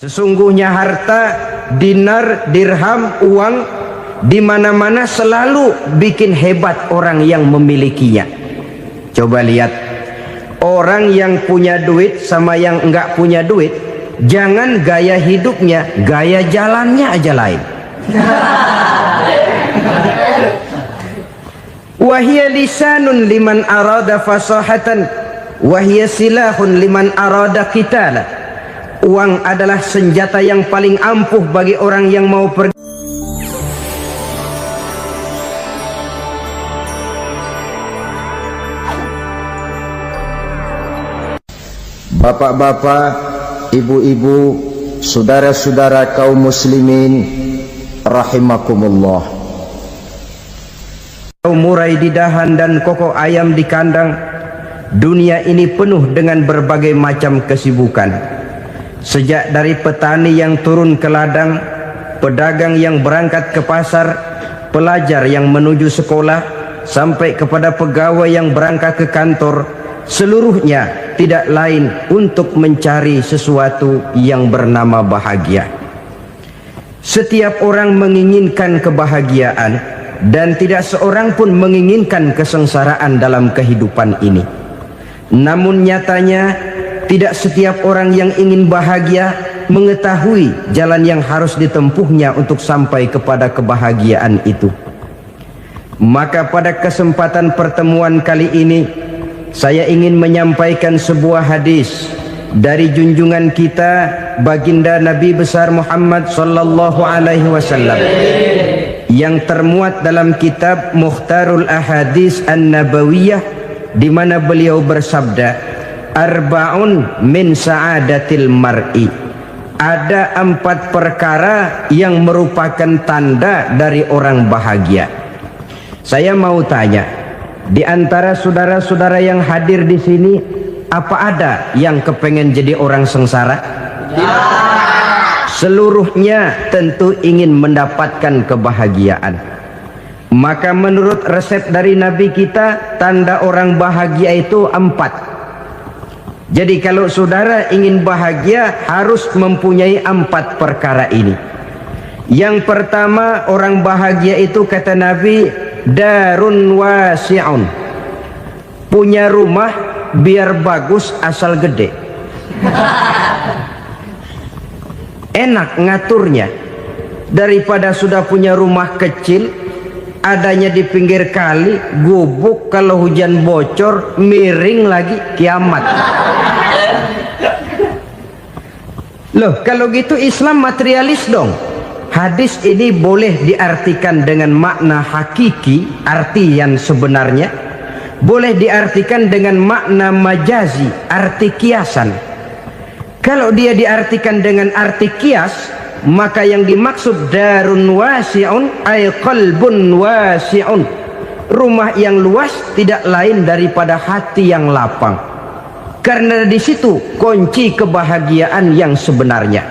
Sesungguhnya harta, dinar, dirham, uang di mana-mana selalu bikin hebat orang yang memilikinya. Coba lihat, orang yang punya duit sama yang enggak punya duit, jangan gaya hidupnya, gaya jalannya aja lain. Wahia lisanun liman arada fasahatan, wahia silahun liman arada qitala. Uang adalah senjata yang paling ampuh bagi orang yang mau pergi. Bapak-bapak, ibu-ibu, saudara-saudara kaum muslimin rahimakumullah. Murai di dahan dan kokok ayam di kandang. Dunia ini penuh dengan berbagai macam kesibukan. Sejak dari petani yang turun ke ladang, pedagang yang berangkat ke pasar, pelajar yang menuju sekolah, sampai kepada pegawai yang berangkat ke kantor, seluruhnya tidak lain untuk mencari sesuatu yang bernama bahagia. Setiap orang menginginkan kebahagiaan, dan tidak seorang pun menginginkan kesengsaraan dalam kehidupan ini. Namun nyatanya tidak setiap orang yang ingin bahagia mengetahui jalan yang harus ditempuhnya untuk sampai kepada kebahagiaan itu. Maka pada kesempatan pertemuan kali ini, saya ingin menyampaikan sebuah hadis dari junjungan kita baginda Nabi besar Muhammad sallallahu alaihi wasallam yang termuat dalam kitab Mukhtarul Ahadits An-Nabawiyah, di mana beliau bersabda, Arba'un min sa'adatil mar'i. Ada 4 perkara yang merupakan tanda dari orang bahagia. Saya mau tanya, di antara saudara-saudara yang hadir di sini, apa ada yang kepengen jadi orang sengsara? Ya. Seluruhnya tentu ingin mendapatkan kebahagiaan. Maka menurut resep dari Nabi kita, tanda orang bahagia itu 4. Jadi kalau saudara ingin bahagia, harus mempunyai 4 perkara ini. Yang pertama, orang bahagia itu kata Nabi, darun wasi'un. Punya rumah biar bagus asal gede. Enak ngaturnya. Daripada sudah punya rumah kecil, adanya di pinggir kali, gubuk, kalau hujan bocor, miring lagi, kiamat. Loh, kalau gitu Islam materialis dong. Hadis ini boleh diartikan dengan makna hakiki, arti yang sebenarnya. Boleh diartikan dengan makna majazi, arti kiasan. Kalau dia diartikan dengan arti kias, maka yang dimaksud darun wasi'un ay qalbun wasi'un. Rumah yang luas tidak lain daripada hati yang lapang. Karena di situ kunci kebahagiaan yang sebenarnya.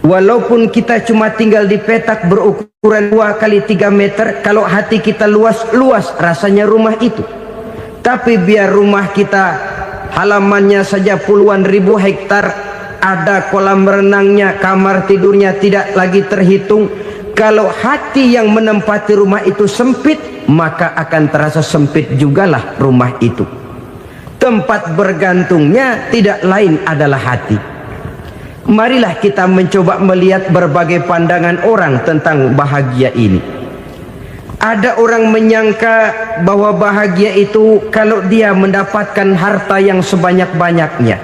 Walaupun kita cuma tinggal di petak berukuran 2 kali 3 meter, kalau hati kita luas-luas rasanya rumah itu. Tapi biar rumah kita halamannya saja puluhan ribu hektar, ada kolam renangnya, kamar tidurnya tidak lagi terhitung. Kalau hati yang menempati rumah itu sempit, maka akan terasa sempit jugalah rumah itu. Tempat bergantungnya tidak lain adalah hati. Marilah kita mencoba melihat berbagai pandangan orang tentang bahagia ini. Ada orang menyangka bahwa bahagia itu kalau dia mendapatkan harta yang sebanyak-banyaknya.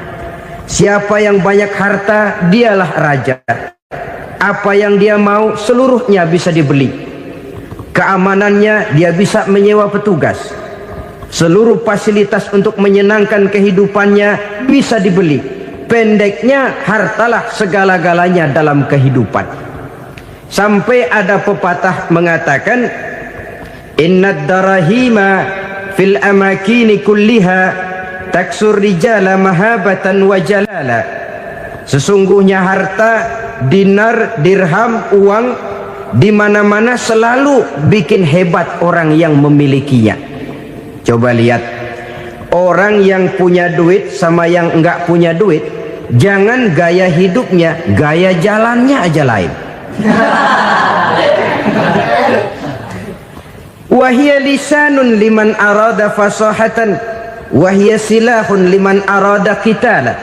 Siapa yang banyak harta, dialah raja. Apa yang dia mau, seluruhnya bisa dibeli. Keamanannya, dia bisa menyewa petugas. Seluruh fasilitas untuk menyenangkan kehidupannya bisa dibeli. Pendeknya, hartalah segala-galanya dalam kehidupan. Sampai ada pepatah mengatakan, innad darahima fil amakini kulliha taksur rijala mahabatan wa jalala. Sesungguhnya harta, dinar, dirham, uang di mana-mana selalu bikin hebat orang yang memilikinya. Coba lihat, orang yang punya duit sama yang enggak punya duit, jangan gaya hidupnya, gaya jalannya aja lain. Wahia lisanun liman arada fasahatan, wahia silahun liman arada qitala.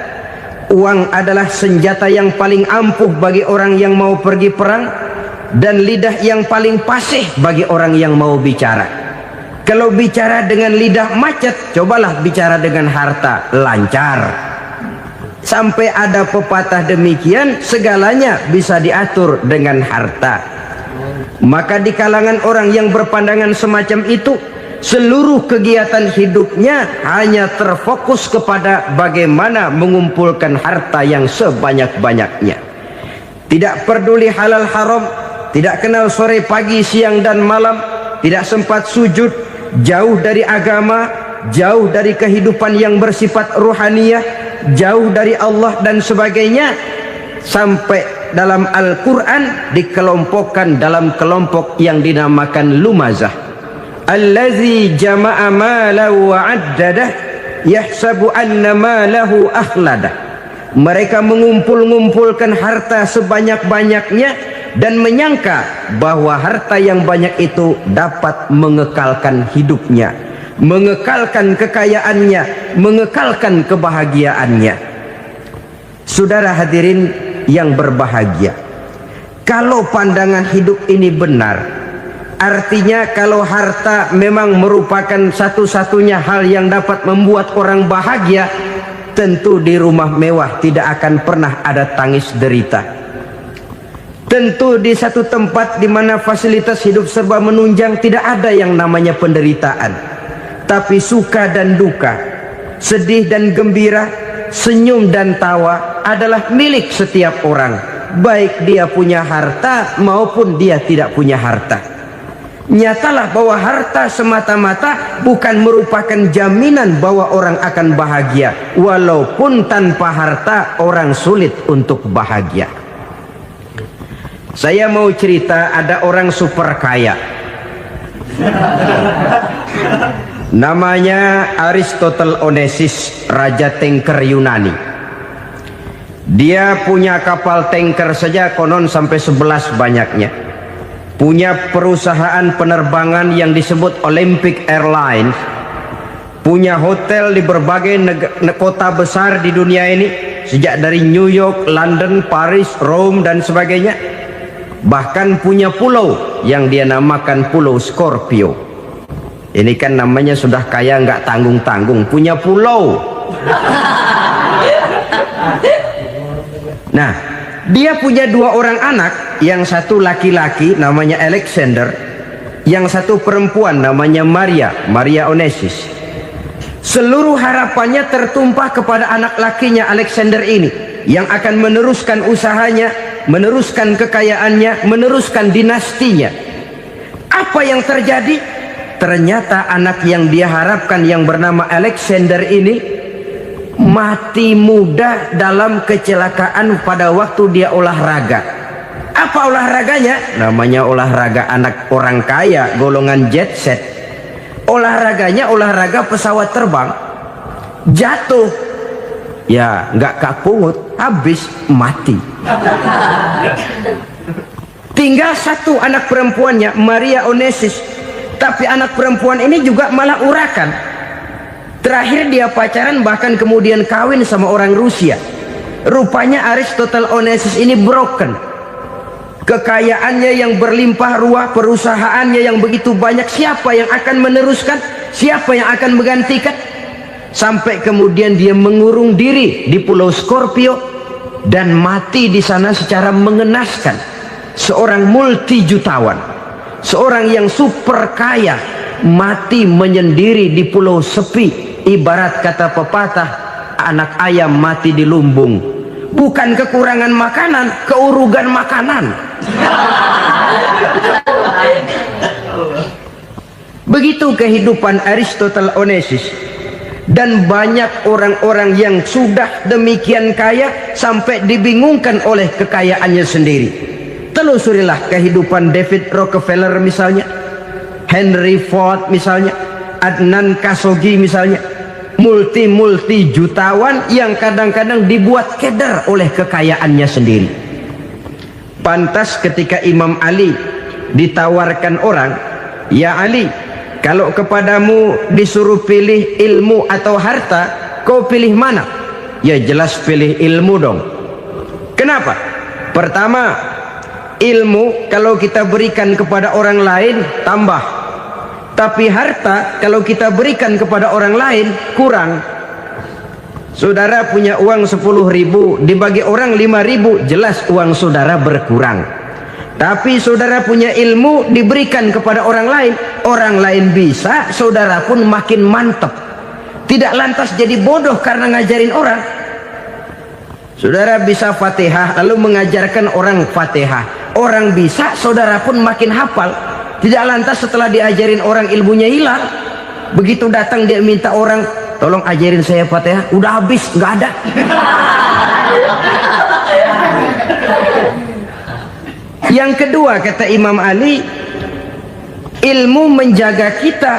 Uang adalah senjata yang paling ampuh bagi orang yang mau pergi perang, dan lidah yang paling fasih bagi orang yang mau bicara. Kalau bicara dengan lidah macet, cobalah bicara dengan harta, lancar. Sampai ada pepatah demikian, segalanya bisa diatur dengan harta. Maka di kalangan orang yang berpandangan semacam itu, seluruh kegiatan hidupnya hanya terfokus kepada bagaimana mengumpulkan harta yang sebanyak-banyaknya. Tidak peduli halal haram, tidak kenal sore pagi siang dan malam, tidak sempat sujud, jauh dari agama, jauh dari kehidupan yang bersifat ruhaniyah, jauh dari Allah dan sebagainya. Sampai dalam Al-Quran dikelompokkan dalam kelompok yang dinamakan lumazah. Allazi jama'a malahu wa'addadah yahsabu anna malahu akhladah. Mereka mengumpul-ngumpulkan harta sebanyak-banyaknya dan menyangka bahwa harta yang banyak itu dapat mengekalkan hidupnya, mengekalkan kekayaannya, mengekalkan kebahagiaannya. Saudara hadirin yang berbahagia, kalau pandangan hidup ini benar, artinya kalau harta memang merupakan satu-satunya hal yang dapat membuat orang bahagia, tentu di rumah mewah tidak akan pernah ada tangis derita. Tentu di satu tempat di mana fasilitas hidup serba menunjang tidak ada yang namanya penderitaan. Tapi suka dan duka, sedih dan gembira, senyum dan tawa adalah milik setiap orang, baik dia punya harta maupun dia tidak punya harta. Nyatalah bahwa harta semata-mata bukan merupakan jaminan bahwa orang akan bahagia, walaupun tanpa harta orang sulit untuk bahagia. Saya mau cerita, ada orang super kaya, namanya Aristotle Onesimus, raja tanker Yunani. Dia punya kapal tanker saja konon sampai 11 banyaknya. Punya perusahaan penerbangan yang disebut Olympic Airlines. Punya hotel di berbagai kota besar di dunia ini, sejak dari New York, London, Paris, Rome dan sebagainya. Bahkan punya pulau yang dia namakan Pulau Scorpio. Ini kan namanya sudah kaya nggak tanggung-tanggung, punya pulau. Nah, dia punya 2 orang anak, yang satu laki-laki namanya Alexander, yang satu perempuan namanya Maria Onesimus. Seluruh harapannya tertumpah kepada anak lakinya Alexander ini, yang akan meneruskan usahanya, meneruskan kekayaannya, meneruskan dinastinya. Apa yang terjadi? Ternyata anak yang dia harapkan yang bernama Alexander ini mati muda dalam kecelakaan pada waktu dia olahraga. Apa olahraganya? Namanya olahraga anak orang kaya, golongan jet set. Olahraganya olahraga pesawat terbang. Jatuh, ya nggak kapungut, habis mati. Tinggal satu anak perempuannya, Maria Onesimus. Tapi anak perempuan ini juga malah urakan. Terakhir dia pacaran, bahkan kemudian kawin sama orang Rusia. Rupanya Aristotle Onesimus ini broken. Kekayaannya yang berlimpah ruah, perusahaannya yang begitu banyak, siapa yang akan meneruskan? Siapa yang akan menggantikan? Sampai kemudian dia mengurung diri di Pulau Scorpio dan mati di sana secara mengenaskan. Seorang multi jutawan, seorang yang super kaya, mati menyendiri di pulau sepi. Ibarat kata pepatah, anak ayam mati di lumbung. Bukan kekurangan makanan, keurugan makanan. Begitu kehidupan Aristotle Onesimus. Dan banyak orang-orang yang sudah demikian kaya sampai dibingungkan oleh kekayaannya sendiri. Telusurilah kehidupan David Rockefeller misalnya, Henry Ford misalnya, Adnan Khashoggi misalnya. multi jutawan yang kadang-kadang dibuat keder oleh kekayaannya sendiri. Pantas ketika Imam Ali ditawarkan orang, "Ya Ali, kalau kepadamu disuruh pilih ilmu atau harta, kau pilih mana?" Ya jelas pilih ilmu dong. Kenapa? Pertama, ilmu kalau kita berikan kepada orang lain tambah, tapi harta kalau kita berikan kepada orang lain kurang. Saudara punya uang 10.000, dibagi orang 5.000, jelas uang saudara berkurang. Tapi saudara punya ilmu diberikan kepada orang lain bisa, saudara pun makin mantap. Tidak lantas jadi bodoh karena ngajarin orang. Saudara bisa Fatihah lalu mengajarkan orang Fatihah, orang bisa, saudara pun makin hafal. Tidak lantas setelah diajarin orang ilmunya hilang. Begitu datang dia minta orang, "Tolong ajarin saya Fatihah," udah habis, nggak ada. Yang kedua kata Imam Ali, ilmu menjaga kita.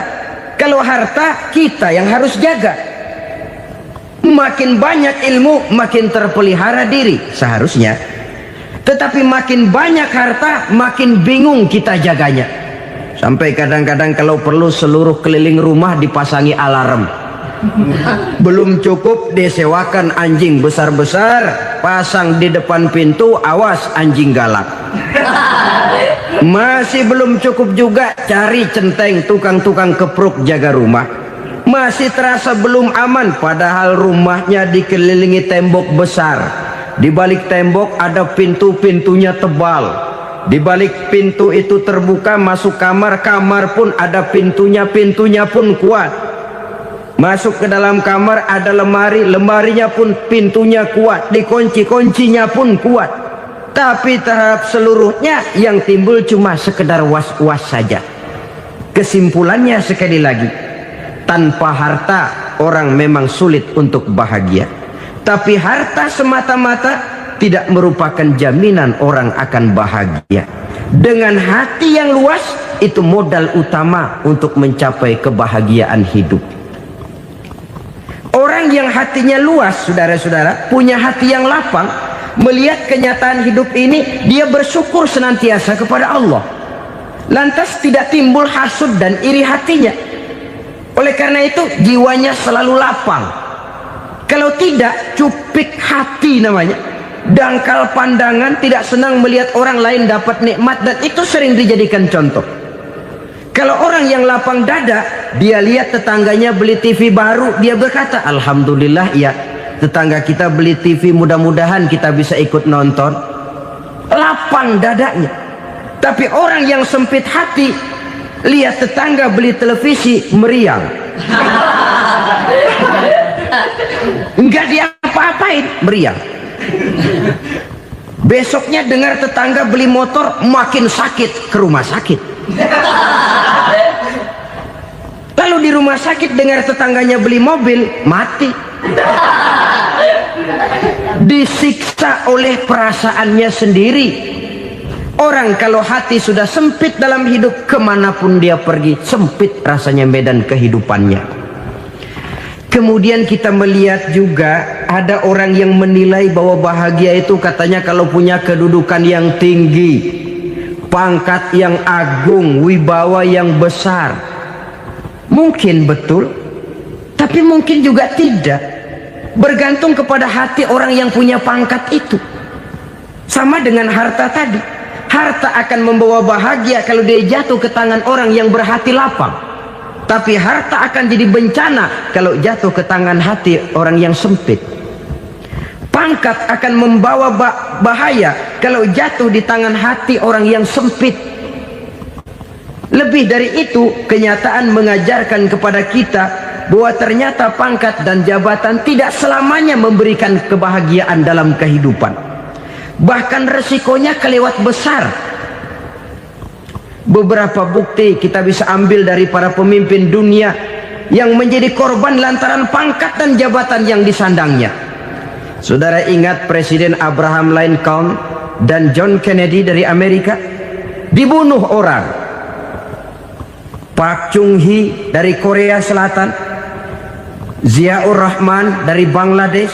Kalau harta kita yang harus jaga. Makin banyak ilmu makin terpelihara diri seharusnya. Tetapi makin banyak harta makin bingung kita jaganya. Sampai kadang-kadang kalau perlu seluruh keliling rumah dipasangi alarm. Belum cukup disewakan anjing besar-besar, pasang di depan pintu, awas anjing galak. Masih belum cukup juga cari centeng tukang-tukang kepruk jaga rumah. Masih terasa belum aman, padahal rumahnya dikelilingi tembok besar. Di balik tembok ada pintu-pintunya tebal. Di balik pintu itu terbuka masuk kamar, kamar pun ada pintunya, pintunya pun kuat. Masuk ke dalam kamar ada lemari, lemarinya pun pintunya kuat, dikunci, kuncinya pun kuat. Tapi terhadap seluruhnya yang timbul cuma sekedar was-was saja. Kesimpulannya sekali lagi, tanpa harta orang memang sulit untuk bahagia. Tapi harta semata-mata tidak merupakan jaminan orang akan bahagia. Dengan hati yang luas, itu modal utama untuk mencapai kebahagiaan hidup. Orang yang hatinya luas, saudara-saudara, punya hati yang lapang, melihat kenyataan hidup ini, dia bersyukur senantiasa kepada Allah. Lantas tidak timbul hasud dan iri hatinya. Oleh karena itu jiwanya selalu lapang. Kalau tidak, cupik hati namanya, dangkal pandangan, tidak senang melihat orang lain dapat nikmat, dan itu sering dijadikan contoh. Kalau orang yang lapang dada, dia lihat tetangganya beli TV baru, dia berkata, "Alhamdulillah ya, tetangga kita beli TV, mudah-mudahan kita bisa ikut nonton." Lapang dadanya. Tapi orang yang sempit hati, lihat tetangga beli televisi, meriang. Enggak diapa-apain, meriang. Besoknya dengar tetangga beli motor, makin sakit, ke rumah sakit. Lalu di rumah sakit dengar tetangganya beli mobil, mati. Disiksa oleh perasaannya sendiri. Orang kalau hati sudah sempit dalam hidup, kemanapun dia pergi, sempit rasanya medan kehidupannya. Kemudian kita melihat juga ada orang yang menilai bahwa bahagia itu katanya kalau punya kedudukan yang tinggi, pangkat yang agung, wibawa yang besar. Mungkin betul, tapi mungkin juga tidak. Bergantung kepada hati orang yang punya pangkat itu. Sama dengan harta tadi. Harta akan membawa bahagia kalau dia jatuh ke tangan orang yang berhati lapang. Tapi harta akan jadi bencana kalau jatuh ke tangan hati orang yang sempit. Pangkat akan membawa bahaya kalau jatuh di tangan hati orang yang sempit. Lebih dari itu, kenyataan mengajarkan kepada kita bahwa ternyata pangkat dan jabatan tidak selamanya memberikan kebahagiaan dalam kehidupan. Bahkan resikonya kelewat besar. Beberapa bukti kita bisa ambil dari para pemimpin dunia yang menjadi korban lantaran pangkat dan jabatan yang disandangnya. Saudara ingat Presiden Abraham Lincoln dan John Kennedy dari Amerika? Dibunuh orang. Park Chung-hee dari Korea Selatan Ziaur Rahman dari Bangladesh,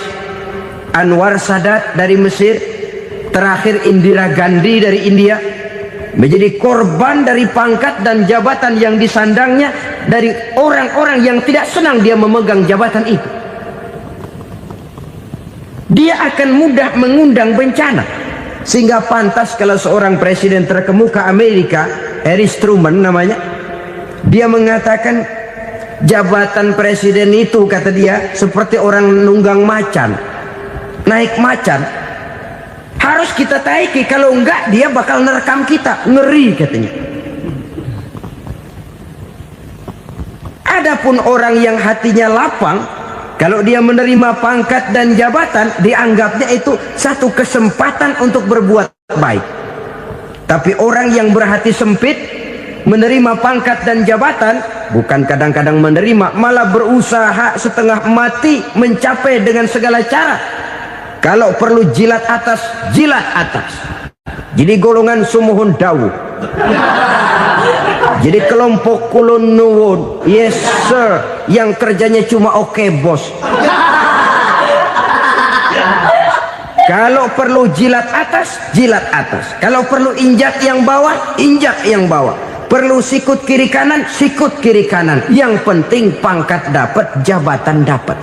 Anwar Sadat dari Mesir, terakhir Indira Gandhi dari India, menjadi korban dari pangkat dan jabatan yang disandangnya dari orang-orang yang tidak senang dia memegang jabatan itu. Dia akan mudah mengundang bencana, sehingga pantas kalau seorang presiden terkemuka Amerika, Harry Truman namanya, dia mengatakan jabatan presiden itu, kata dia, seperti orang nunggang macan, naik macan, harus kita taiki, kalau enggak dia bakal nerekam kita, ngeri katanya. Adapun orang yang hatinya lapang, kalau dia menerima pangkat dan jabatan, dianggapnya itu satu kesempatan untuk berbuat baik. Tapi orang yang berhati sempit, menerima pangkat dan jabatan, bukan kadang-kadang menerima, malah berusaha setengah mati mencapai dengan segala cara. Kalau perlu jilat atas, jilat atas. Jadi golongan sumuhun dawu. Jadi kelompok kulon nuwun, yes sir, yang kerjanya cuma oke bos. Kalau perlu jilat atas, jilat atas. Kalau perlu injak yang bawah, injak yang bawah. Perlu sikut kiri kanan, sikut kiri kanan. Yang penting pangkat dapat, jabatan dapat.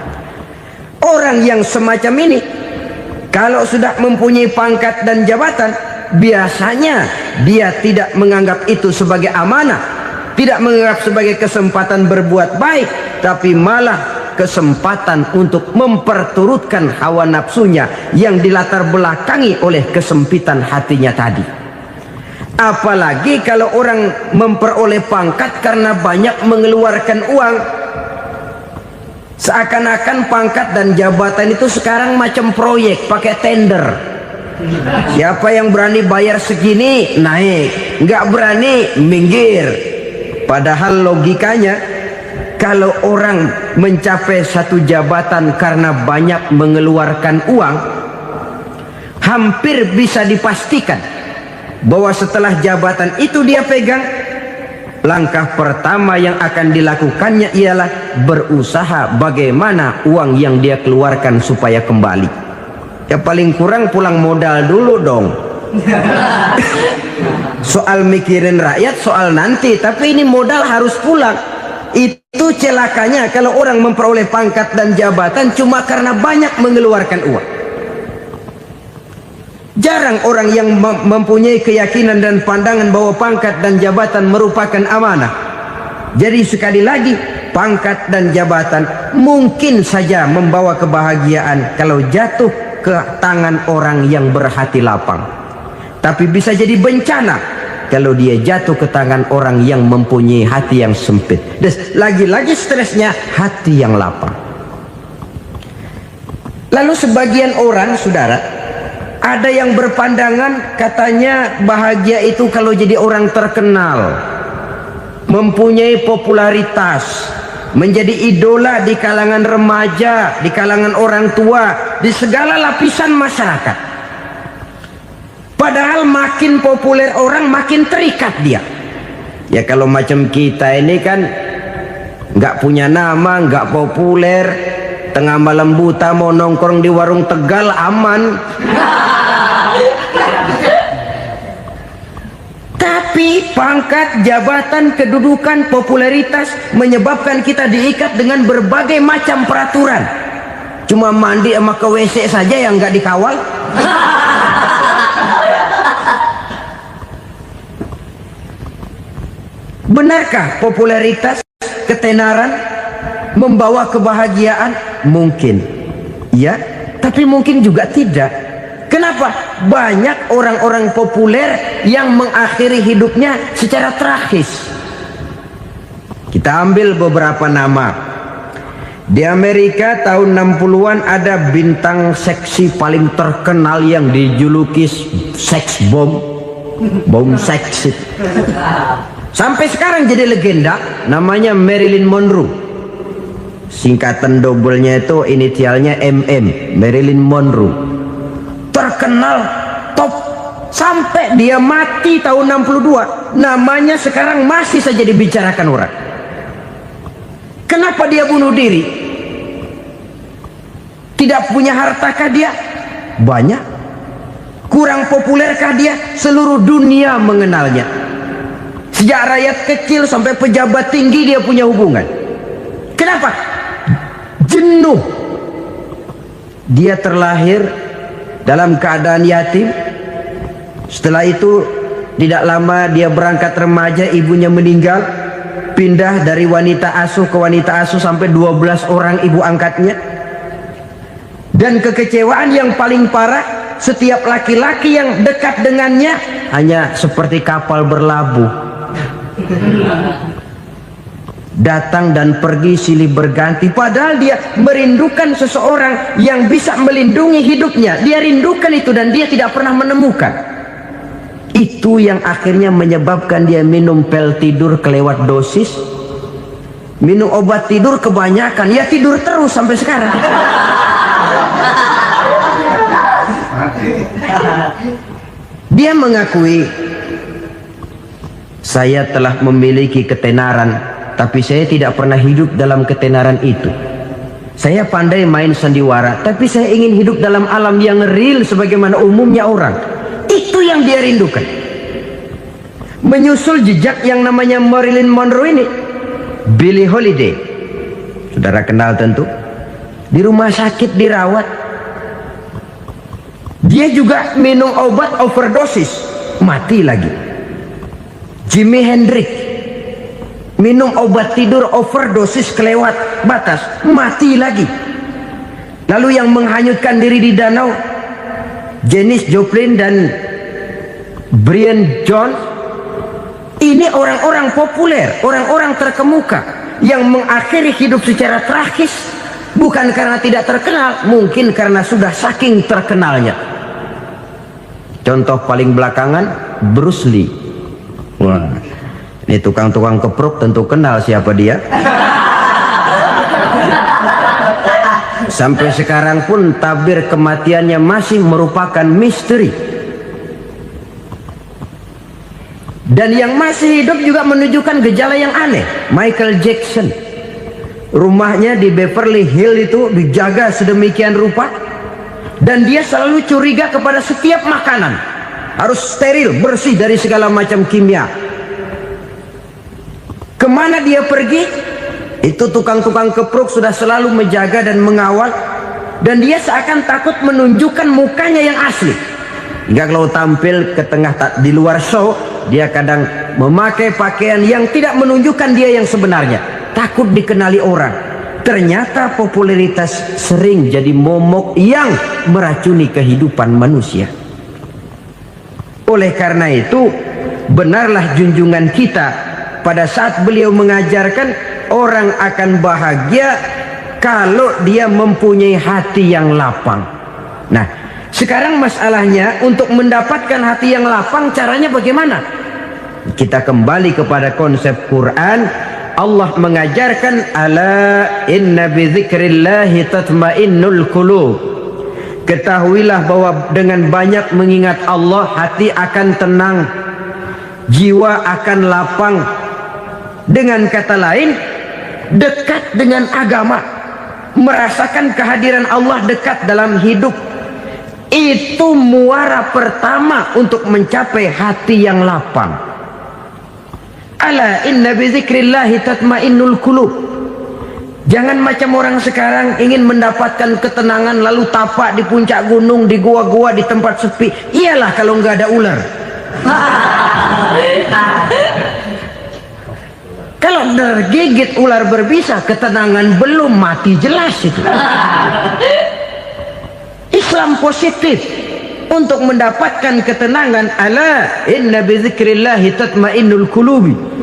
Orang yang semacam ini, kalau sudah mempunyai pangkat dan jabatan, biasanya dia tidak menganggap itu sebagai amanah, tidak menganggap sebagai kesempatan berbuat baik, tapi malah kesempatan untuk memperturutkan hawa nafsunya yang dilatar belakangi oleh kesempitan hatinya tadi. Apalagi kalau orang memperoleh pangkat karena banyak mengeluarkan uang, seakan-akan pangkat dan jabatan itu sekarang macam proyek, pakai tender. Siapa yang berani bayar segini naik, nggak berani minggir. Padahal logikanya, kalau orang mencapai satu jabatan karena banyak mengeluarkan uang, hampir bisa dipastikan bahwa setelah jabatan itu dia pegang, langkah pertama yang akan dilakukannya ialah berusaha bagaimana uang yang dia keluarkan supaya kembali. Ya paling kurang pulang modal dulu dong. Soal mikirin rakyat soal nanti, tapi ini modal harus pulang. Itu celakanya kalau orang memperoleh pangkat dan jabatan cuma karena banyak mengeluarkan uang. Jarang orang yang mempunyai keyakinan dan pandangan bahwa pangkat dan jabatan merupakan amanah. Jadi sekali lagi, pangkat dan jabatan mungkin saja membawa kebahagiaan kalau jatuh ke tangan orang yang berhati lapang, tapi bisa jadi bencana kalau dia jatuh ke tangan orang yang mempunyai hati yang sempit. Dan lagi-lagi stresnya hati yang lapang. Lalu sebagian orang, saudara, ada yang berpandangan katanya bahagia itu kalau jadi orang terkenal, mempunyai popularitas, menjadi idola di kalangan remaja, di kalangan orang tua, di segala lapisan masyarakat. Padahal makin populer orang, makin terikat dia. Ya kalau macam kita ini kan nggak punya nama, nggak populer, tengah malam buta mau nongkrong di warung Tegal aman. Tapi pangkat, jabatan, kedudukan, popularitas menyebabkan kita diikat dengan berbagai macam peraturan. Cuma mandi sama ke WC saja yang nggak dikawal. Benarkah popularitas, ketenaran membawa kebahagiaan? Mungkin ya, tapi mungkin juga tidak. Kenapa? Banyak orang-orang populer yang mengakhiri hidupnya secara tragis. Kita ambil beberapa nama. Di Amerika tahun 60-an ada bintang seksi paling terkenal yang dijuluki seks bom, bom seks. Sampai sekarang jadi legenda, namanya Marilyn Monroe. Singkatan doublenya itu inisialnya MM, Marilyn Monroe. Terkenal top sampai dia mati tahun 62, namanya sekarang masih saja dibicarakan orang. Kenapa dia bunuh diri? Tidak punya hartakah dia? Banyak. Kurang populerkah dia? Seluruh dunia mengenalnya. Sejak rakyat kecil sampai pejabat tinggi dia punya hubungan. Kenapa? Jenuh. Dia terlahir dalam keadaan yatim. Setelah itu tidak lama dia berangkat remaja, ibunya meninggal. Pindah dari wanita asuh ke wanita asuh sampai 12 orang ibu angkatnya. Dan kekecewaan yang paling parah, setiap laki-laki yang dekat dengannya hanya seperti kapal berlabuh. Datang dan pergi silih berganti, padahal dia merindukan seseorang yang bisa melindungi hidupnya. Dia rindukan itu dan dia tidak pernah menemukan. Itu yang akhirnya menyebabkan dia minum pil tidur kelewat dosis, minum obat tidur kebanyakan, ya tidur terus sampai sekarang. Dia mengakui, saya telah memiliki ketenaran, tapi saya tidak pernah hidup dalam ketenaran itu. Saya pandai main sandiwara, tapi saya ingin hidup dalam alam yang real sebagaimana umumnya orang. Itu yang dia rindukan. Menyusul jejak yang namanya Marilyn Monroe ini, Billie Holiday, saudara kenal tentu. Di rumah sakit dirawat. Dia juga minum obat overdosis, mati lagi. Jimi Hendrix minum obat tidur overdosis kelewat batas, mati lagi. Lalu yang menghanyutkan diri di danau, Janis Joplin dan Brian Jones. Ini orang-orang populer, orang-orang terkemuka yang mengakhiri hidup secara tragis, bukan karena tidak terkenal, mungkin karena sudah saking terkenalnya. Contoh paling belakangan, Bruce Lee. Wah, ini tukang-tukang keprok tentu kenal siapa dia. Sampai sekarang pun tabir kematiannya masih merupakan misteri. Dan yang masih hidup juga menunjukkan gejala yang aneh. Michael Jackson, rumahnya di Beverly Hills itu dijaga sedemikian rupa, dan dia selalu curiga kepada setiap makanan harus steril, bersih dari segala macam kimia. Kemana dia pergi, itu tukang-tukang keprok sudah selalu menjaga dan mengawal, dan dia seakan takut menunjukkan mukanya yang asli. Hingga kalau tampil ke tengah di luar show, dia kadang memakai pakaian yang tidak menunjukkan dia yang sebenarnya, takut dikenali orang. Ternyata popularitas sering jadi momok yang meracuni kehidupan manusia. Oleh karena itu, benarlah junjungan kita pada saat beliau mengajarkan orang akan bahagia kalau dia mempunyai hati yang lapang. Nah, sekarang masalahnya untuk mendapatkan hati yang lapang, caranya bagaimana? Kita kembali kepada konsep Quran. Allah mengajarkan, ala inna bi dzikrillahi tatmainnul qulub. Ketahuilah bahwa dengan banyak mengingat Allah, hati akan tenang, jiwa akan lapang. Dengan kata lain, dekat dengan agama, merasakan kehadiran Allah dekat dalam hidup. Itu muara pertama untuk mencapai hati yang lapang. Ala inna bi dzikrillahi tatmainnul qulub. Jangan macam orang sekarang ingin mendapatkan ketenangan lalu tapak di puncak gunung, di gua-gua, di tempat sepi. Iyalah kalau nggak ada ular. Kalau tergigit ular berbisa, ketenangan belum, mati jelas itu. Islam positif untuk mendapatkan ketenangan. Ala inna bi dzikrillahi tatmainnul qulubi.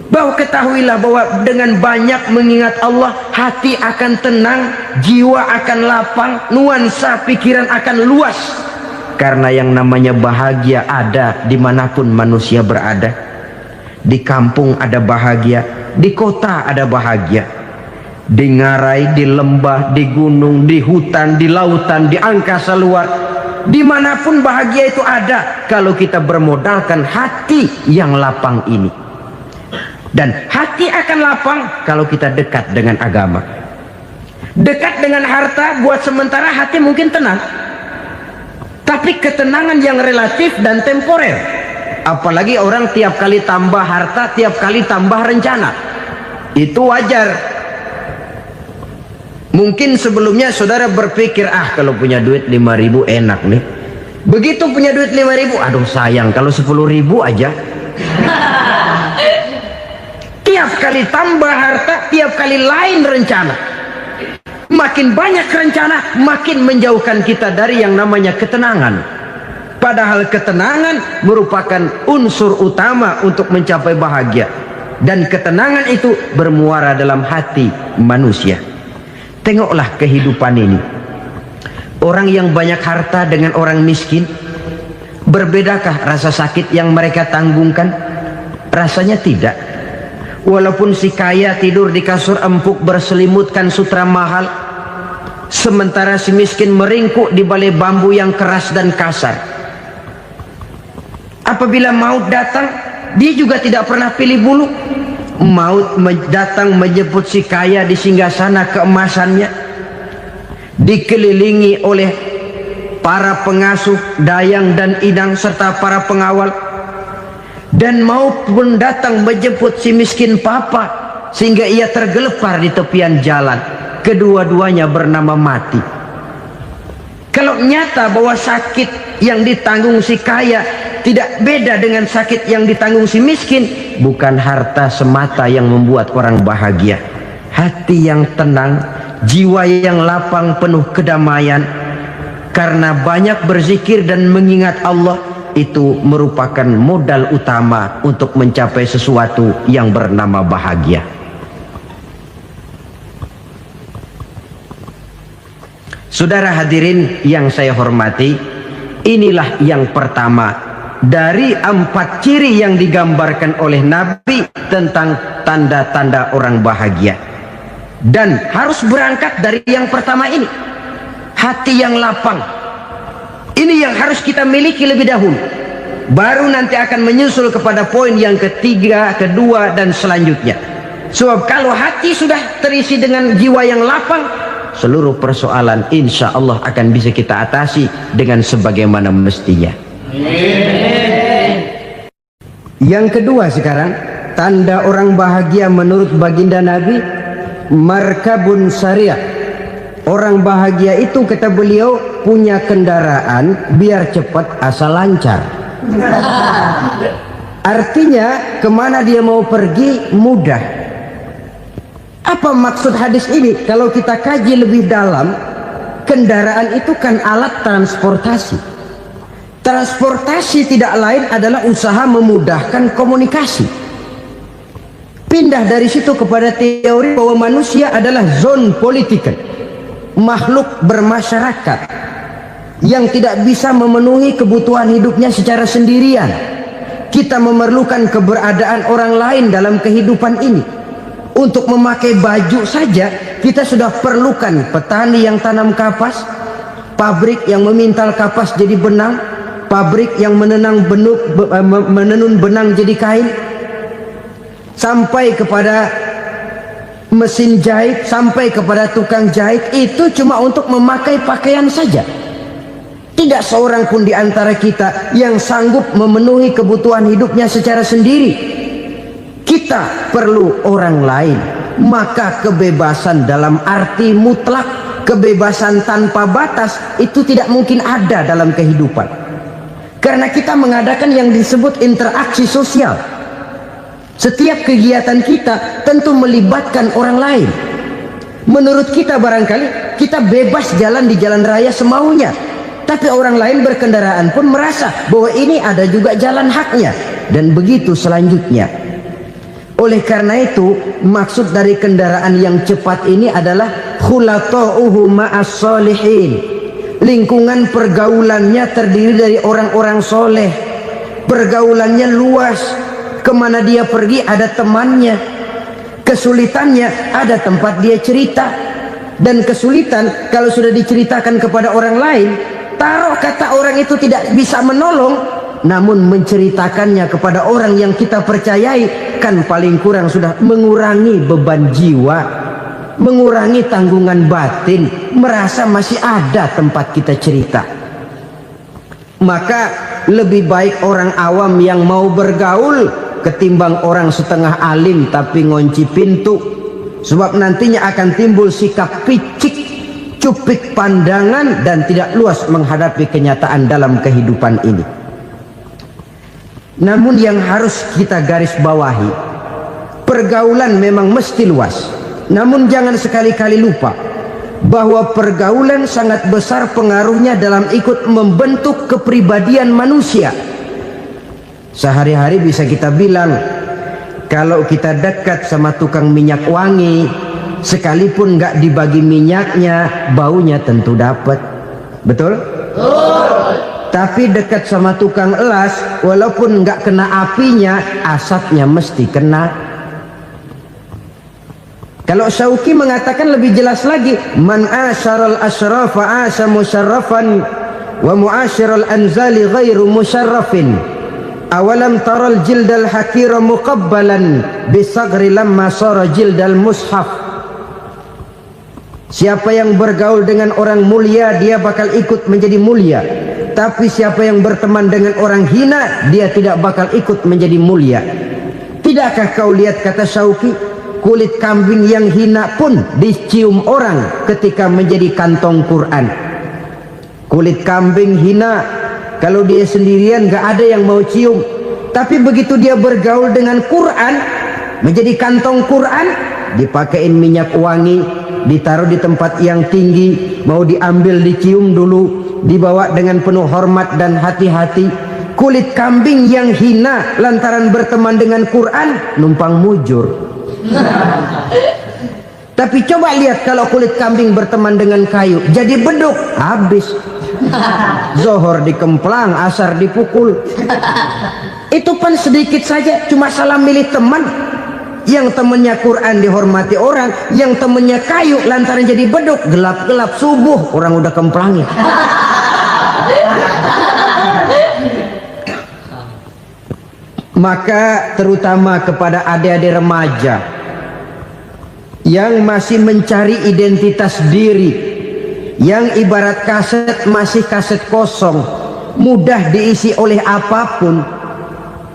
Bahwa ketahuilah bahwa dengan banyak mengingat Allah, hati akan tenang, jiwa akan lapang, nuansa pikiran akan luas. Karena yang namanya bahagia ada dimanapun manusia berada. Di kampung ada bahagia, di kota ada bahagia, di ngarai, di lembah, di gunung, di hutan, di lautan, di angkasa luar, dimanapun bahagia itu ada kalau kita bermodalkan hati yang lapang ini. Dan hati akan lapang kalau kita dekat dengan agama. Dekat dengan harta buat sementara hati mungkin tenang, tapi ketenangan yang relatif dan temporer. Apalagi orang tiap kali tambah harta, tiap kali tambah rencana, itu wajar. Mungkin sebelumnya saudara berpikir, kalau punya duit 5.000 enak nih. Begitu punya duit 5.000, aduh sayang kalau 10.000 aja. Tiap kali tambah harta, tiap kali lain rencana. Makin banyak rencana, makin menjauhkan kita dari yang namanya ketenangan. Padahal ketenangan merupakan unsur utama untuk mencapai bahagia. Dan ketenangan itu bermuara dalam hati manusia. Tengoklah kehidupan ini. Orang yang banyak harta dengan orang miskin, berbedakah rasa sakit yang mereka tanggungkan? Rasanya tidak. Walaupun si kaya tidur di kasur empuk berselimutkan sutra mahal, sementara si miskin meringkuk di balai bambu yang keras dan kasar. Apabila maut datang, dia juga tidak pernah pilih bulu. Maut datang menjemput si kaya di singgasana keemasannya, dikelilingi oleh para pengasuh, dayang dan inang serta para pengawal. Dan maut pun datang menjemput si miskin papa, sehingga ia tergelepar di tepian jalan. Kedua-duanya bernama mati. Kalau nyata bahwa sakit yang ditanggung si kaya tidak beda dengan sakit yang ditanggung si miskin, bukan harta semata yang membuat orang bahagia. Hati yang tenang, jiwa yang lapang penuh kedamaian, karena banyak berzikir dan mengingat Allah, itu merupakan modal utama untuk mencapai sesuatu yang bernama bahagia. Saudara hadirin yang saya hormati, inilah yang pertama dari 4 ciri yang digambarkan oleh Nabi tentang tanda-tanda orang bahagia. Dan harus berangkat dari yang pertama ini, hati yang lapang. Ini yang harus kita miliki lebih dahulu, baru nanti akan menyusul kepada poin yang ketiga, kedua, dan selanjutnya. Sebab kalau hati sudah terisi dengan jiwa yang lapang, seluruh persoalan insya Allah akan bisa kita atasi dengan sebagaimana mestinya. Yang kedua sekarang, tanda orang bahagia menurut baginda Nabi, markabun syariah. Orang bahagia itu, kata beliau, punya kendaraan biar cepat asal lancar. Artinya kemana dia mau pergi mudah. Apa maksud hadis ini? Kalau kita kaji lebih dalam, kendaraan itu kan alat transportasi. Transportasi tidak lain adalah usaha memudahkan komunikasi. Pindah dari situ kepada teori bahwa manusia adalah zon political, makhluk bermasyarakat yang tidak bisa memenuhi kebutuhan hidupnya secara sendirian. Kita memerlukan keberadaan orang lain dalam kehidupan ini. Untuk memakai baju saja kita sudah perlukan petani yang tanam kapas, pabrik yang memintal kapas jadi benang, pabrik yang menenun benang jadi kain, sampai kepada mesin jahit, sampai kepada tukang jahit. Itu cuma untuk memakai pakaian saja. Tidak seorang pun di antara kita yang sanggup memenuhi kebutuhan hidupnya secara sendiri. Kita perlu orang lain. Maka kebebasan dalam arti mutlak, kebebasan tanpa batas, itu tidak mungkin ada dalam kehidupan. Karena kita mengadakan yang disebut interaksi sosial. Setiap kegiatan kita tentu melibatkan orang lain. Menurut kita barangkali kita bebas jalan di jalan raya semaunya, tapi orang lain berkendaraan pun merasa bahwa ini ada juga jalan haknya, dan begitu selanjutnya. Oleh karena itu, maksud dari kendaraan yang cepat ini adalah khulata'uhu ma'as solihin. Lingkungan pergaulannya terdiri dari orang-orang soleh. Pergaulannya luas. Kemana dia pergi ada temannya. Kesulitannya ada tempat dia cerita. Dan kesulitan kalau sudah diceritakan kepada orang lain, taruh kata orang itu tidak bisa menolong, namun menceritakannya kepada orang yang kita percayai, kan paling kurang sudah mengurangi beban jiwa. mengurangi tanggungan batin, merasa masih ada tempat kita cerita. Maka lebih baik orang awam yang mau bergaul ketimbang orang setengah alim tapi ngunci pintu. Sebab nantinya akan timbul sikap picik, cupik pandangan, dan tidak luas menghadapi kenyataan dalam kehidupan ini. Namun yang harus kita garis bawahi, pergaulan memang mesti luas. Namun jangan sekali-kali lupa bahwa pergaulan sangat besar pengaruhnya dalam ikut membentuk kepribadian manusia. Sehari-hari bisa kita bilang, kalau kita dekat sama tukang minyak wangi, sekalipun nggak dibagi minyaknya, baunya tentu dapat. Betul? Betul. Tapi dekat sama tukang elas, walaupun nggak kena apinya, asapnya mesti kena. Kalau Syauqi mengatakan lebih jelas lagi, man asyaral asyrafa asa musyarrafan wa muasyiral anzali ghairu musyarrafin. Awalam taral jildal hakira muqabbalan bisagri lamma sara jildal mushaf. Siapa yang bergaul dengan orang mulia, dia bakal ikut menjadi mulia. Tapi siapa yang berteman dengan orang hina, dia tidak bakal ikut menjadi mulia. Tidakkah kau lihat, kata Syauqi, kulit kambing yang hina pun dicium orang ketika menjadi kantong Quran. Kulit kambing hina, kalau dia sendirian gak ada yang mau cium. Tapi begitu dia bergaul dengan Quran, menjadi kantong Quran, dipakein minyak wangi, ditaruh di tempat yang tinggi, mau diambil dicium dulu, dibawa dengan penuh hormat dan hati-hati. Kulit kambing yang hina lantaran berteman dengan Quran, numpang mujur. Tapi coba lihat kalau kulit kambing berteman dengan kayu, jadi beduk, habis. Zohor dikemplang, asar dipukul. Itu pun sedikit saja, cuma salah milih teman. Yang temannya Quran dihormati orang, yang temannya kayu lantaran jadi beduk, gelap-gelap subuh orang udah kemplangin. Maka terutama kepada adik-adik remaja yang masih mencari identitas diri, yang ibarat kaset masih kaset kosong, mudah diisi oleh apapun,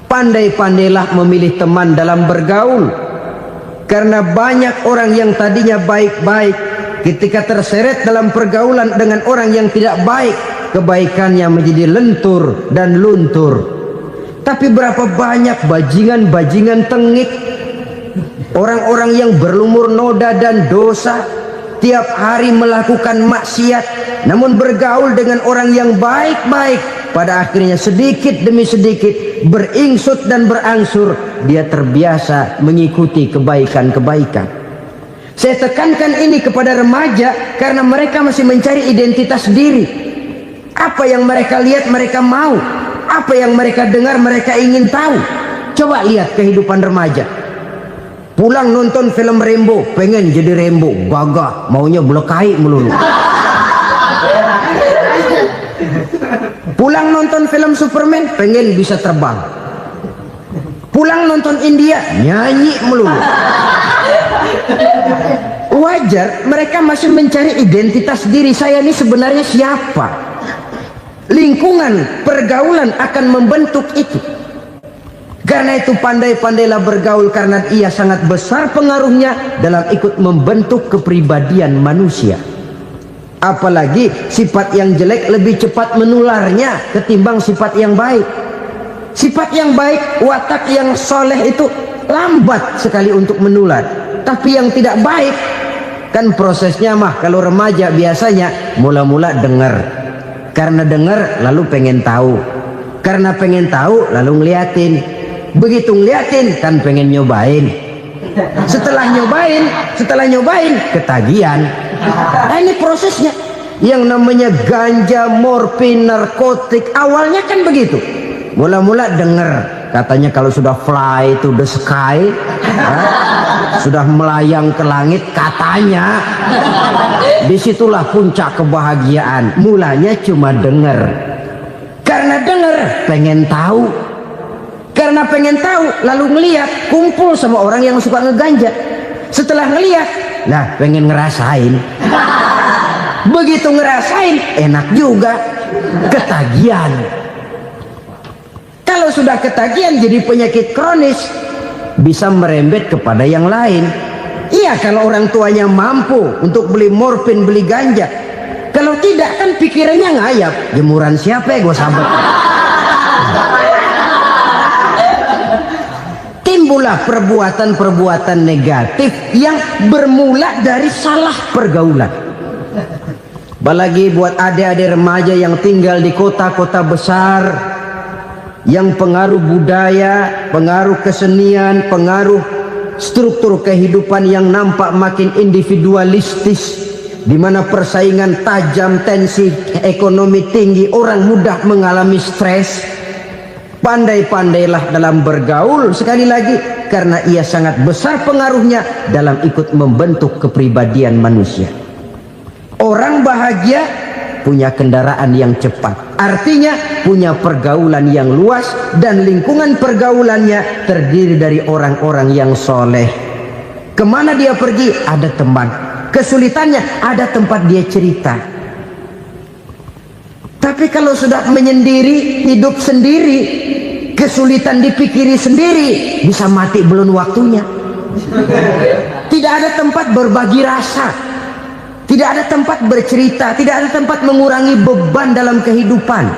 pandai-pandailah memilih teman dalam bergaul. Karena banyak orang yang tadinya baik-baik, ketika terseret dalam pergaulan dengan orang yang tidak baik, kebaikannya menjadi lentur dan luntur. Tapi berapa banyak bajingan-bajingan tengik, orang-orang yang berlumur noda dan dosa, tiap hari melakukan maksiat, namun bergaul dengan orang yang baik-baik, pada akhirnya sedikit demi sedikit beringsut dan berangsur dia terbiasa mengikuti kebaikan-kebaikan. Saya tekankan ini kepada remaja karena mereka masih mencari identitas diri. Apa yang mereka lihat mereka mau, apa yang mereka dengar mereka ingin tahu. Coba lihat kehidupan remaja. Pulang nonton film Rambo, pengen jadi Rambo, gagah, maunya belekai melulu. Pulang nonton film Superman, pengen bisa terbang. Pulang nonton India, nyanyi melulu. Wajar, mereka masih mencari identitas diri. Saya ini sebenarnya siapa? Lingkungan, pergaulan akan membentuk itu. Karena itu pandai-pandailah bergaul, karena ia sangat besar pengaruhnya dalam ikut membentuk kepribadian manusia. Apalagi sifat yang jelek lebih cepat menularnya ketimbang sifat yang baik. Sifat yang baik, watak yang soleh itu lambat sekali untuk menular. Tapi yang tidak baik, kan prosesnya mah kalau remaja biasanya mula-mula dengar. Karena dengar lalu pengen tahu. Karena pengen tahu lalu ngeliatin. Begitu ngeliatin kan pengen nyobain. Setelah nyobain ketagihan. Nah, ini prosesnya. Yang namanya ganja, morfin, narkotik, awalnya kan begitu. Mula-mula dengar, katanya kalau sudah fly to the sky, sudah melayang ke langit, katanya disitulah puncak kebahagiaan. Mulanya cuma dengar. Karena dengar pengen tahu. Karena pengen tahu lalu ngeliat, kumpul sama orang yang suka ngeganja. Setelah ngeliat, Nah, pengen ngerasain. Begitu ngerasain, enak juga. Ketagihan. Kalau sudah ketagihan jadi penyakit kronis, bisa merembet kepada yang lain. Iya, kalau orang tuanya mampu untuk beli morfin, beli ganja. Kalau tidak kan pikirannya ngayap. Jemuran siapa ya gue sahabat. Timbullah perbuatan-perbuatan negatif yang bermula dari salah pergaulan. Apalagi buat adik-adik remaja yang tinggal di kota-kota besar, yang pengaruh budaya, pengaruh kesenian, pengaruh struktur kehidupan yang nampak makin individualistis, di mana persaingan tajam, tensi ekonomi tinggi, orang mudah mengalami stres. Pandai-pandailah dalam bergaul, sekali lagi, karena ia sangat besar pengaruhnya dalam ikut membentuk kepribadian manusia. Orang bahagia punya kendaraan yang cepat, artinya punya pergaulan yang luas, dan lingkungan pergaulannya terdiri dari orang-orang yang soleh. Kemana dia pergi ada teman, kesulitannya ada tempat dia cerita. Tapi kalau sudah menyendiri, hidup sendiri, kesulitan dipikiri sendiri, bisa mati belum waktunya. Tidak ada tempat berbagi rasa, tidak ada tempat bercerita, tidak ada tempat mengurangi beban dalam kehidupan.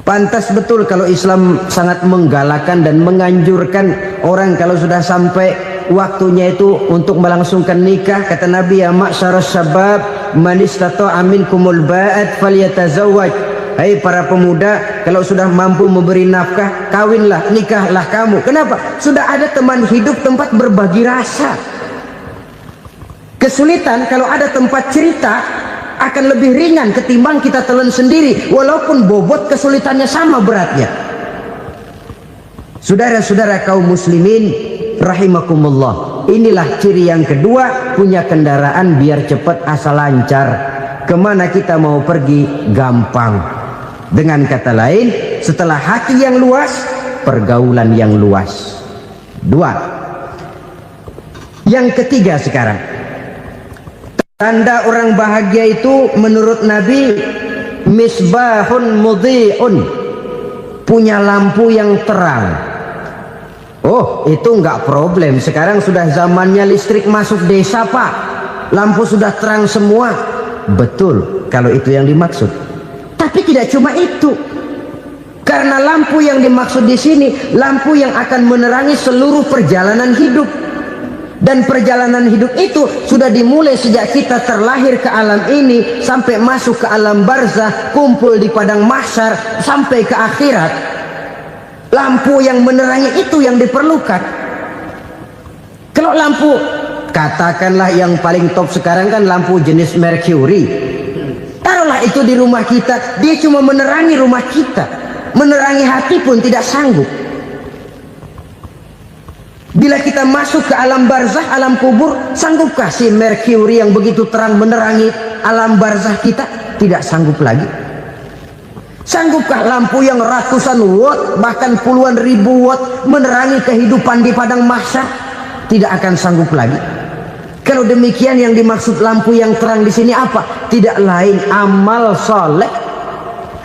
Pantas betul kalau Islam sangat menggalakkan dan menganjurkan orang kalau sudah sampai waktunya itu untuk melangsungkan nikah. Kata Nabi, ya ma'syaras syabab man istata'a minkumul ba'at falyatazawwaj. Hai para pemuda, kalau sudah mampu memberi nafkah, kawinlah, nikahlah kamu. Kenapa? Sudah ada teman hidup, tempat berbagi rasa. Kesulitan kalau ada tempat cerita akan lebih ringan ketimbang kita telan sendiri, walaupun bobot kesulitannya sama beratnya. Saudara-saudara kaum muslimin rahimakumullah, inilah ciri yang kedua, punya kendaraan biar cepat asal lancar. Kemana kita mau pergi gampang. Dengan kata lain, setelah hati yang luas, pergaulan yang luas. Dua. Yang ketiga sekarang, tanda orang bahagia itu menurut Nabi, misbahun mudhi'un, punya lampu yang terang. Oh, itu enggak problem. Sekarang sudah zamannya listrik masuk desa, Pak. Lampu sudah terang semua. Betul, kalau itu yang dimaksud. Tapi tidak cuma itu. Karena lampu yang dimaksud di sini, lampu yang akan menerangi seluruh perjalanan hidup. Dan perjalanan hidup itu sudah dimulai sejak kita terlahir ke alam ini, sampai masuk ke alam barzah, kumpul di padang mahsyar, sampai ke akhirat. Lampu yang menerangi itu yang diperlukan. Kalau lampu, katakanlah yang paling top sekarang kan lampu jenis Mercury. Taruhlah itu di rumah kita, dia cuma menerangi rumah kita, menerangi hati pun tidak sanggup. Bila kita masuk ke alam barzah, alam kubur, sanggupkah si Mercury yang begitu terang menerangi alam barzah kita? Tidak sanggup lagi. Sanggupkah lampu yang ratusan watt, bahkan puluhan ribu watt menerangi kehidupan di padang mahsyar? Tidak akan sanggup lagi. Kalau demikian, yang dimaksud lampu yang terang di sini apa? Tidak lain amal soleh,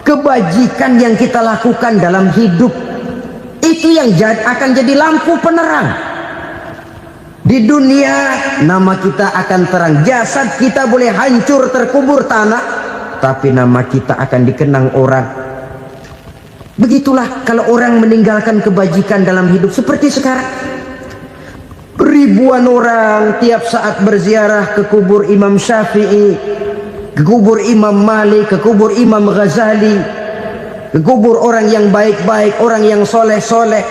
kebajikan yang kita lakukan dalam hidup. Itu yang akan jadi lampu penerang. Di dunia nama kita akan terang, jasad kita boleh hancur terkubur tanah, tapi nama kita akan dikenang orang. Begitulah kalau orang meninggalkan kebajikan dalam hidup seperti sekarang. Ribuan orang tiap saat berziarah ke kubur Imam Syafi'i, ke kubur Imam Malik, ke kubur Imam Ghazali, ke kubur orang yang baik-baik, orang yang soleh-soleh.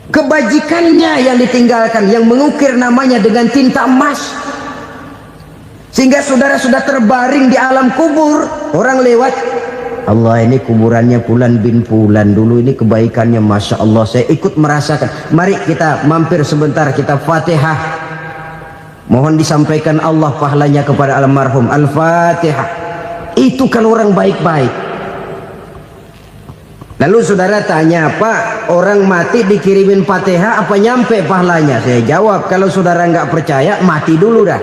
Kebajikannya yang ditinggalkan, yang mengukir namanya dengan tinta emas, sehingga saudara sudah terbaring di alam kubur. Orang lewat, Allah, ini kuburannya Fulan bin Fulan, dulu ini kebaikannya Masya Allah, saya ikut merasakan. Mari kita mampir sebentar, kita Fatihah, mohon disampaikan Allah pahalanya kepada almarhum. Al-Fatihah. Itu kan orang baik-baik. Lalu saudara tanya, Pak, orang mati dikirimin Fatihah apa nyampe pahalanya? Saya jawab, kalau saudara nggak percaya, mati dulu dah.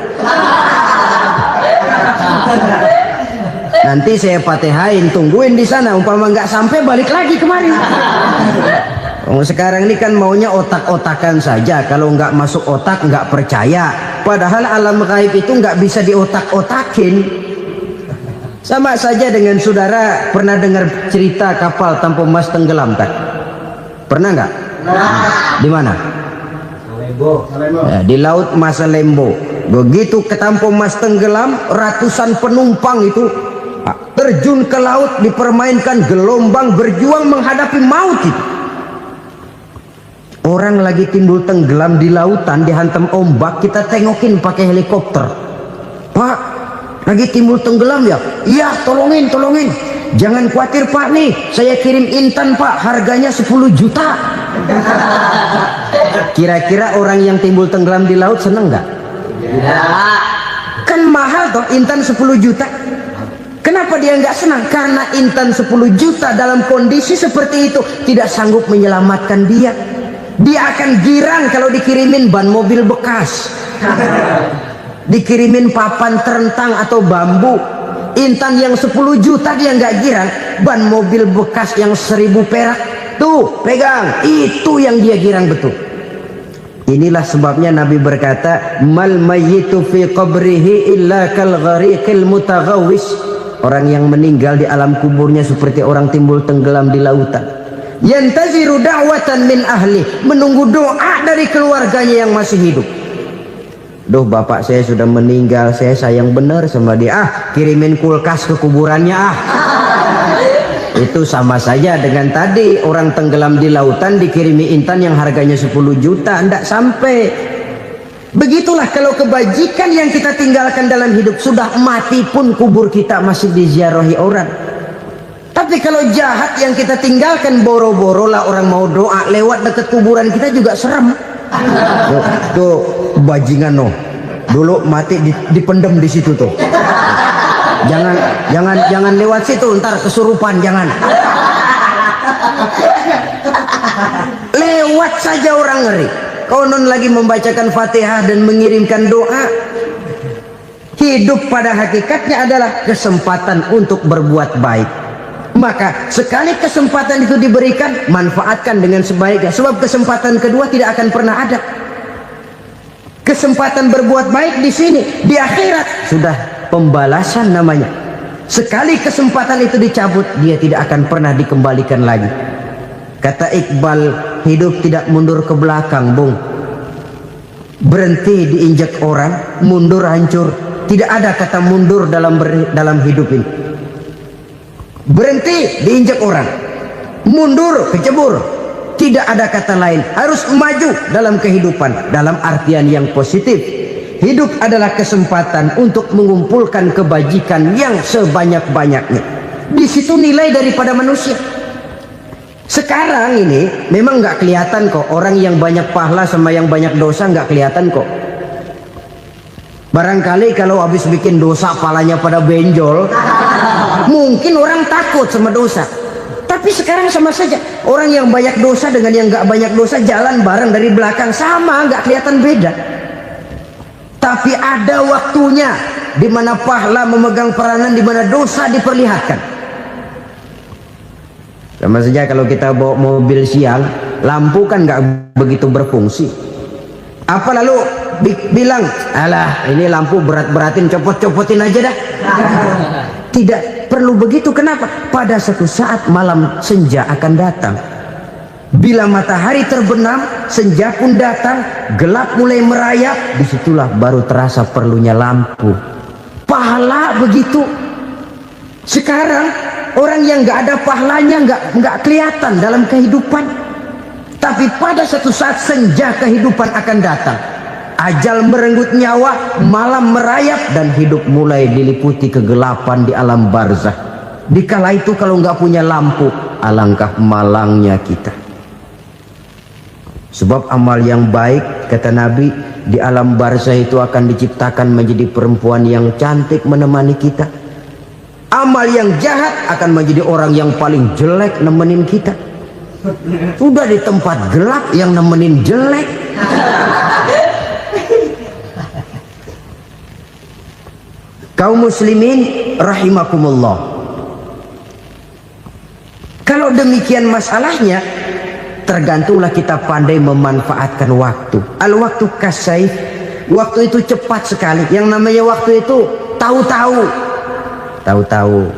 Nanti saya Fatihain, tungguin di sana. Umpama nggak sampai, balik lagi kemari. Sekarang ini kan maunya otak-otakan saja. Kalau nggak masuk otak, nggak percaya. Padahal alam gaib itu nggak bisa diotak-otakin. Sama saja dengan saudara pernah dengar cerita kapal tanpa emas tenggelam kan? Pernah nggak? Di mana? Ya, di laut Masalembo. Begitu ketampo emas tenggelam, ratusan penumpang itu terjun ke laut, dipermainkan gelombang, berjuang menghadapi maut itu. Orang lagi timbul tenggelam di lautan, dihantam ombak, kita tengokin pakai helikopter. Pak, lagi timbul tenggelam ya? Iya, tolongin. Jangan khawatir Pak, nih saya kirim intan Pak, harganya 10 juta. Kira-kira orang yang timbul tenggelam di laut seneng nggak? Ya. Kan mahal toh intan 10 juta. Kenapa dia nggak senang? Karena intan 10 juta dalam kondisi seperti itu tidak sanggup menyelamatkan dia. Dia akan girang kalau dikirimin ban mobil bekas, dikirimin papan terentang atau bambu. Intan yang 10 juta dia nggak girang. Ban mobil bekas yang 1000 perak, tuh pegang, itu yang dia girang betul. Inilah sebabnya Nabi berkata, mal mayyitu fi qabrihi illa kal ghariqil mutaghawwis. Orang yang meninggal di alam kuburnya seperti orang timbul tenggelam di lautan. Yantaziru da'watan min ahli, menunggu doa dari keluarganya yang masih hidup. Duh, bapak saya sudah meninggal, saya sayang benar sama dia. Kirimin kulkas ke kuburannya Itu sama saja dengan tadi orang tenggelam di lautan dikirimi intan yang harganya 10 juta, ndak sampai. Begitulah kalau kebajikan yang kita tinggalkan dalam hidup, sudah mati pun kubur kita masih diziarahi orang. Tapi kalau jahat yang kita tinggalkan, boro-boro lah orang mau doa lewat dekat kuburan kita juga serem. Tuh bajingan no, dulu mati dipendem di situ tuh. Jangan lewat situ, ntar kesurupan, jangan. Lewat saja orang ngeri. Konon lagi membacakan Fatihah dan mengirimkan doa. Hidup pada hakikatnya adalah kesempatan untuk berbuat baik. Maka sekali kesempatan itu diberikan, manfaatkan dengan sebaiknya. Sebab kesempatan kedua tidak akan pernah ada. Kesempatan berbuat baik di sini, di akhirat sudah pembalasan namanya. Sekali kesempatan itu dicabut, dia tidak akan pernah dikembalikan lagi. Kata Iqbal, hidup tidak mundur ke belakang, Bung. Berhenti diinjak orang, mundur hancur. Tidak ada kata mundur dalam hidup ini. Berhenti diinjak orang, mundur kecebur. Tidak ada kata lain, harus maju dalam kehidupan dalam artian yang positif. Hidup adalah kesempatan untuk mengumpulkan kebajikan yang sebanyak-banyaknya. Di situ nilai daripada manusia. Sekarang ini memang nggak kelihatan kok, orang yang banyak pahala sama yang banyak dosa nggak kelihatan kok. Barangkali kalau habis bikin dosa palanya pada benjol, mungkin orang takut sama dosa. Tapi sekarang sama saja, orang yang banyak dosa dengan yang nggak banyak dosa jalan bareng dari belakang, sama, nggak kelihatan beda. Tapi ada waktunya di mana pahala memegang peranan, di mana dosa diperlihatkan. Sama saja kalau kita bawa mobil siang, lampu kan nggak begitu berfungsi. Apa lalu bilang, alah ini lampu berat-beratin, copot-copotin aja dah. Tidak perlu begitu. Kenapa? Pada satu saat malam senja akan datang. Bila matahari terbenam, senja pun datang, gelap mulai merayap, disitulah baru terasa perlunya lampu. Pahala begitu. Sekarang orang yang nggak ada pahalanya nggak kelihatan dalam kehidupan. Tapi pada satu saat senja kehidupan akan datang. Ajal merenggut nyawa, malam merayap, dan hidup mulai diliputi kegelapan di alam barzah. Dikala itu kalau nggak punya lampu, alangkah malangnya kita. Sebab amal yang baik, kata Nabi, di alam barzah itu akan diciptakan menjadi perempuan yang cantik menemani kita. Amal yang jahat akan menjadi orang yang paling jelek nemenin kita. Sudah di tempat gelap yang nemenin jelek. Kaum muslimin rahimakumullah. Kalau demikian masalahnya, tergantunglah kita pandai memanfaatkan waktu. Al-waktu kasayf. Waktu itu cepat sekali. Yang namanya waktu itu tahu-tahu. Tahu-tahu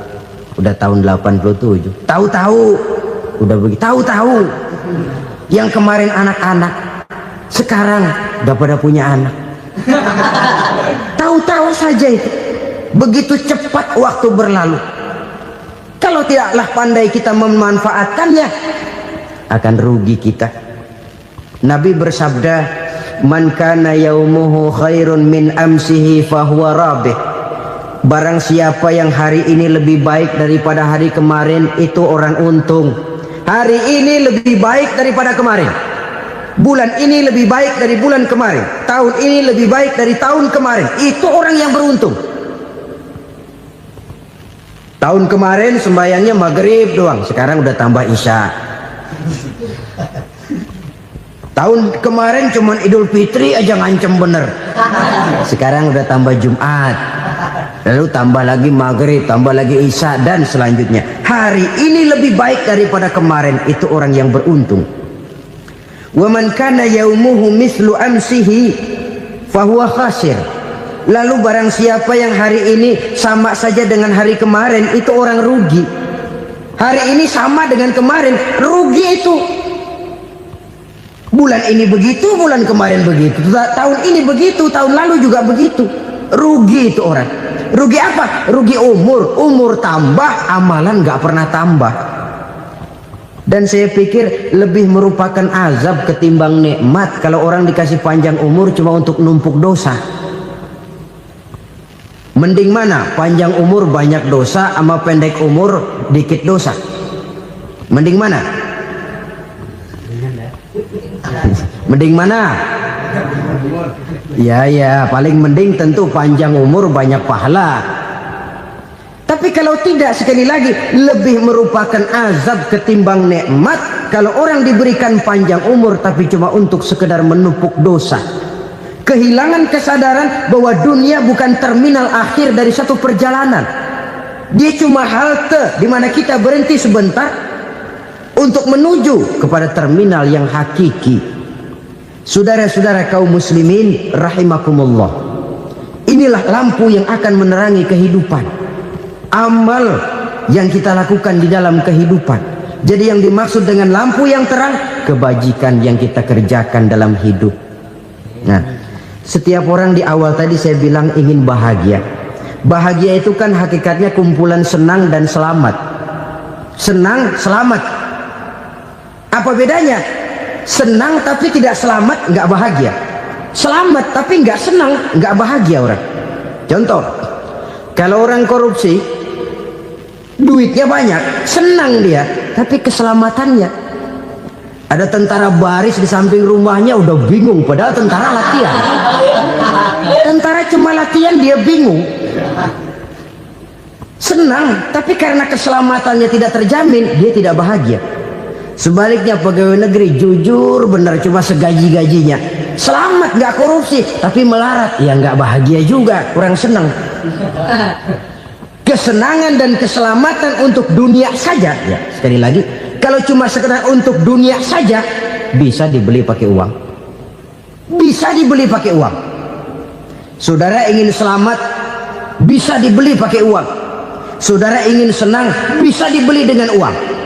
udah tahun 87. Tahu-tahu udah begitu. Tahu-tahu yang kemarin anak-anak sekarang udah pada punya anak. Tahu-tahu saja itu. Begitu cepat waktu berlalu. Kalau tidaklah pandai kita memanfaatkannya, akan rugi kita. Nabi bersabda, "Man kana yaumuhu khairun min amsihi fahuwa rabih." Barang siapa yang hari ini lebih baik daripada hari kemarin, itu orang untung. Hari ini lebih baik daripada kemarin. Bulan ini lebih baik dari bulan kemarin. Tahun ini lebih baik dari tahun kemarin. Itu orang yang beruntung. Tahun kemarin sembahyangnya maghrib doang, sekarang udah tambah isya. Tahun kemarin cuman Idul Fitri aja ngancem bener, sekarang udah tambah Jumat, lalu tambah lagi maghrib, tambah lagi isya, dan selanjutnya. Hari ini lebih baik daripada kemarin, itu orang yang beruntung. Wa man kana yaumuhu mislu amsihi fahuwa khasir. Lalu barang siapa yang hari ini sama saja dengan hari kemarin, itu orang rugi. Hari ini sama dengan kemarin, rugi itu. Bulan ini begitu, bulan kemarin begitu, tahun ini begitu, tahun lalu juga begitu. Rugi itu orang. Rugi apa? Rugi umur. Umur tambah, amalan gak pernah tambah. Dan saya pikir lebih merupakan azab ketimbang nikmat kalau orang dikasih panjang umur cuma untuk numpuk dosa. Mending mana? Panjang umur banyak dosa sama pendek umur dikit dosa? Mending mana? Mending mana? Ya, paling mending tentu panjang umur banyak pahala. Tapi kalau tidak, sekali lagi, lebih merupakan azab ketimbang nikmat kalau orang diberikan panjang umur tapi cuma untuk sekedar menumpuk dosa. Kehilangan kesadaran bahwa dunia bukan terminal akhir dari satu perjalanan. Dia cuma halte di mana kita berhenti sebentar untuk menuju kepada terminal yang hakiki. Saudara-saudara kaum muslimin rahimakumullah, inilah lampu yang akan menerangi kehidupan. Amal yang kita lakukan di dalam kehidupan. Jadi yang dimaksud dengan lampu yang terang, kebajikan yang kita kerjakan dalam hidup. Nah, setiap orang di awal tadi saya bilang ingin bahagia. Bahagia itu kan hakikatnya kumpulan senang dan selamat. Senang, selamat. Apa bedanya? Senang tapi tidak selamat, nggak bahagia. Selamat tapi nggak senang, nggak bahagia orang. Contoh, kalau orang korupsi, duitnya banyak, senang dia, tapi keselamatannya. Ada tentara baris di samping rumahnya udah bingung, padahal tentara latihan. Tentara cuma latihan, dia bingung. Senang, tapi karena keselamatannya tidak terjamin, dia tidak bahagia. Sebaliknya pegawai negeri jujur benar, cuma segaji-gajinya, selamat nggak korupsi tapi melarat, ya nggak bahagia juga, kurang senang. Kesenangan dan keselamatan untuk dunia saja, ya sekali lagi, kalau cuma sekedar untuk dunia saja, bisa dibeli pakai uang, bisa dibeli pakai uang. Saudara ingin selamat, bisa dibeli pakai uang. Saudara ingin senang, bisa dibeli dengan uang.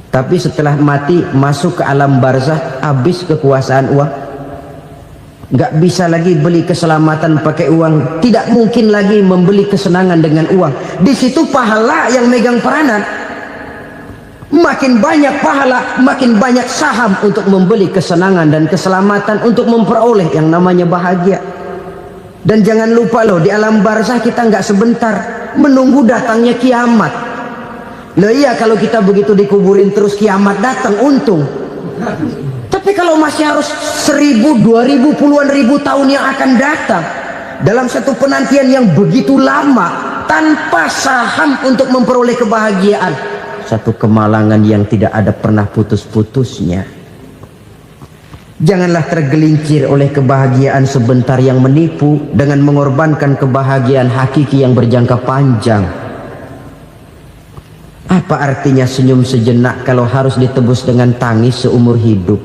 Tapi setelah mati masuk ke alam barzah, habis kekuasaan uang. Nggak bisa lagi beli keselamatan pakai uang, tidak mungkin lagi membeli kesenangan dengan uang. Di situ pahala yang megang peranan. Makin banyak pahala, makin banyak saham untuk membeli kesenangan dan keselamatan, untuk memperoleh yang namanya bahagia. Dan jangan lupa loh, di alam barzah kita nggak sebentar, menunggu datangnya kiamat. Loh iya, kalau kita begitu dikuburin terus kiamat datang, untung. Tapi kalau masih harus 1000, 2000, puluhan ribu tahun yang akan datang dalam satu penantian yang begitu lama, tanpa saham untuk memperoleh kebahagiaan. Satu kemalangan yang tidak ada pernah putus-putusnya. Janganlah tergelincir oleh kebahagiaan sebentar yang menipu dengan mengorbankan kebahagiaan hakiki yang berjangka panjang. Apa artinya senyum sejenak kalau harus ditebus dengan tangis seumur hidup?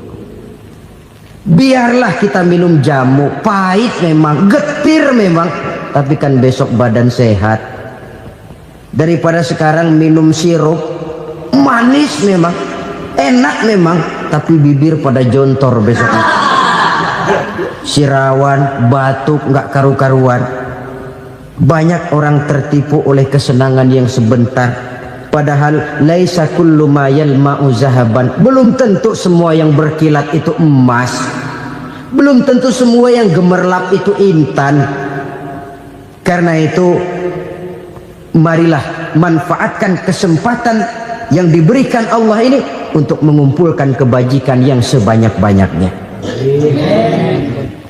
Biarlah kita minum jamu, pahit memang, getir memang, tapi kan besok badan sehat. Daripada sekarang minum sirup, manis memang, enak memang, tapi bibir pada jontor besoknya. Sirawan, batuk, nggak karu-karuan. Banyak orang tertipu oleh kesenangan yang sebentar. Padahal laisa kullu ma yalma'u zahaban. Belum tentu semua yang berkilat itu emas. Belum tentu semua yang gemerlap itu intan. Karena itu marilah manfaatkan kesempatan yang diberikan Allah ini untuk mengumpulkan kebajikan yang sebanyak-banyaknya.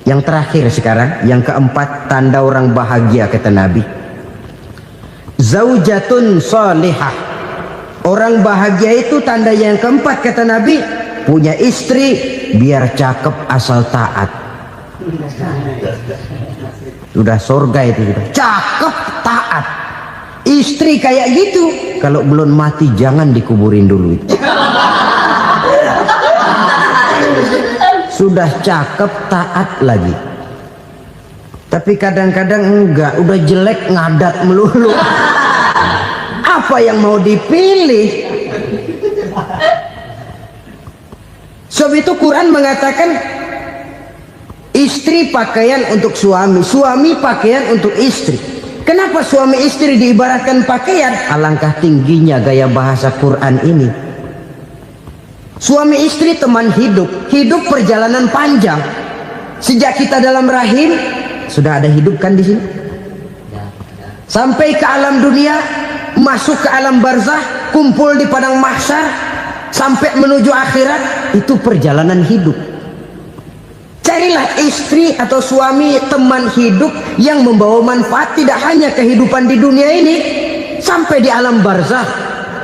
Yang terakhir sekarang, yang keempat, tanda orang bahagia kata Nabi. Zaujatun salihah. Orang bahagia itu tanda yang keempat kata Nabi, punya istri biar cakep asal taat. Sudah surga itu sudah. Cakep taat. Istri kayak gitu kalau belum mati jangan dikuburin dulu itu. Sudah cakep taat lagi. Tapi kadang-kadang enggak, udah jelek ngadat melulu. Apa yang mau dipilih? Sebab itu Quran mengatakan istri pakaian untuk suami, suami pakaian untuk istri. Kenapa suami istri diibaratkan pakaian? Alangkah tingginya gaya bahasa Quran ini. Suami istri teman hidup, hidup perjalanan panjang. Sejak kita dalam rahim sudah ada hidup kan di sini. Sampai ke alam dunia, masuk ke alam barzah, kumpul di padang mahsyar, sampai menuju akhirat, itu perjalanan hidup. Carilah istri atau suami teman hidup yang membawa manfaat tidak hanya kehidupan di dunia ini, sampai di alam barzah,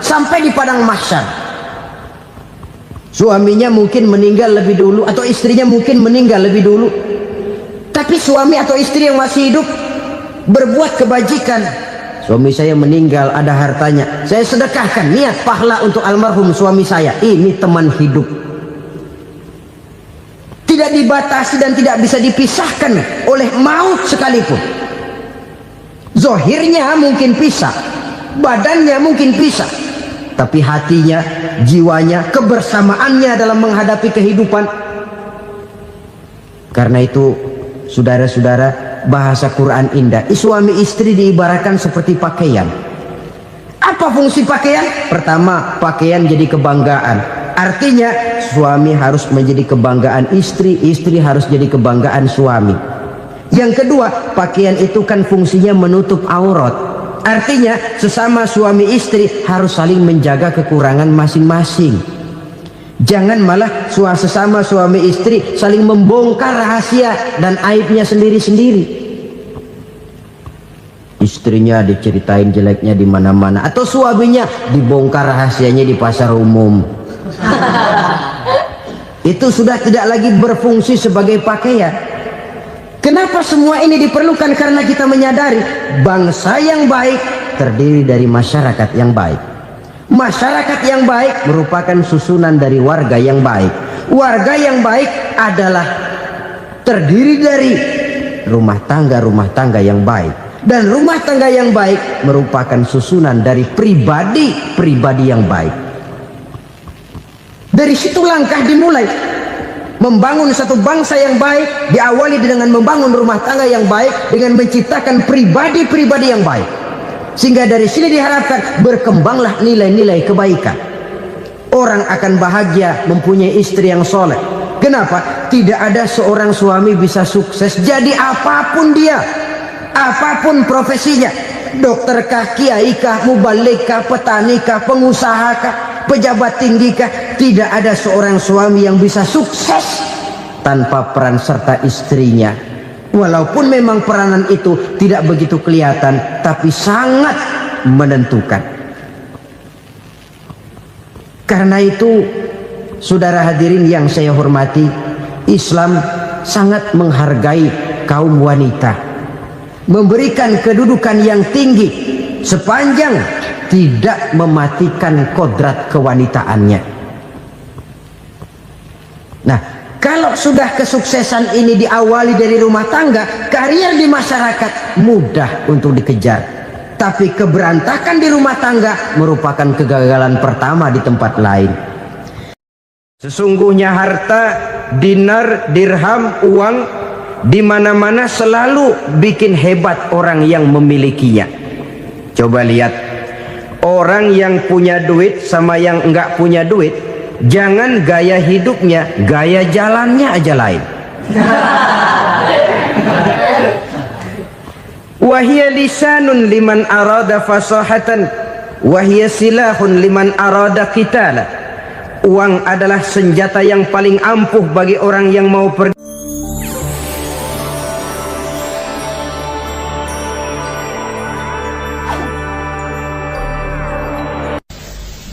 sampai di padang mahsyar. Suaminya mungkin meninggal lebih dulu atau istrinya mungkin meninggal lebih dulu, tapi suami atau istri yang masih hidup berbuat kebajikan. Suami saya meninggal, ada hartanya, saya sedekahkan, niat pahala untuk almarhum suami saya. Ini teman hidup, tidak dibatasi dan tidak bisa dipisahkan oleh maut sekalipun. Zohirnya mungkin pisah, badannya mungkin pisah, tapi hatinya, jiwanya, kebersamaannya dalam menghadapi kehidupan. Karena itu saudara-saudara, bahasa Quran indah. Suami istri diibaratkan seperti pakaian. Apa fungsi pakaian? Pertama, pakaian jadi kebanggaan. Artinya suami harus menjadi kebanggaan istri, istri harus jadi kebanggaan suami. Yang kedua, pakaian itu kan fungsinya menutup aurat. Artinya sesama suami istri harus saling menjaga kekurangan masing-masing. Jangan malah sesama suami istri saling membongkar rahasia dan aibnya sendiri-sendiri. Istrinya diceritain jeleknya di mana-mana, atau suaminya dibongkar rahasianya di pasar umum. Itu sudah tidak lagi berfungsi sebagai pakaian. Kenapa semua ini diperlukan? Karena kita menyadari bangsa yang baik terdiri dari masyarakat yang baik. Masyarakat yang baik merupakan susunan dari warga yang baik. Warga yang baik adalah terdiri dari rumah tangga yang baik. Dan rumah tangga yang baik merupakan susunan dari pribadi yang baik. Dari situ langkah dimulai. Membangun satu bangsa yang baik diawali dengan membangun rumah tangga yang baik, dengan menciptakan pribadi-pribadi yang baik. Sehingga dari sini diharapkan berkembanglah nilai-nilai kebaikan. Orang akan bahagia mempunyai istri yang soleh. Kenapa? Tidak ada seorang suami bisa sukses jadi apapun dia, apapun profesinya. Dokter kah, kiai kah, mubalik kah, petani kah, pengusaha kah, pejabat tinggi kah. Tidak ada seorang suami yang bisa sukses tanpa peran serta istrinya. Walaupun memang peranan itu tidak begitu kelihatan, tapi sangat menentukan. Karena itu, saudara hadirin yang saya hormati, Islam sangat menghargai kaum wanita, memberikan kedudukan yang tinggi sepanjang tidak mematikan kodrat kewanitaannya. Nah, kalau sudah kesuksesan ini diawali dari rumah tangga, karier di masyarakat mudah untuk dikejar. Tapi keberantakan di rumah tangga merupakan kegagalan pertama di tempat lain. Sesungguhnya harta, dinar, dirham, uang di mana-mana selalu bikin hebat orang yang memilikinya. Coba lihat, orang yang punya duit sama yang enggak punya duit, jangan gaya hidupnya, gaya jalannya aja lain. Wahia lisanun liman arada fasahatan, wahia silahun liman arada qitala. Uang adalah senjata yang paling ampuh bagi orang yang mau pergi.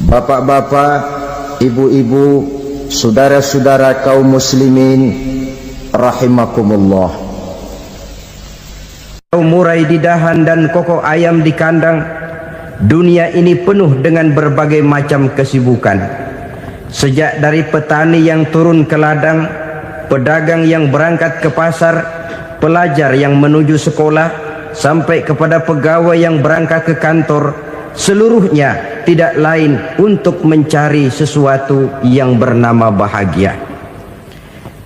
Bapak-bapak, ibu-ibu, saudara-saudara kaum muslimin rahimakumullah. Murai di dahan dan kokok ayam di kandang, dunia ini penuh dengan berbagai macam kesibukan. Sejak dari petani yang turun ke ladang, pedagang yang berangkat ke pasar, pelajar yang menuju sekolah, sampai kepada pegawai yang berangkat ke kantor, seluruhnya tidak lain untuk mencari sesuatu yang bernama bahagia.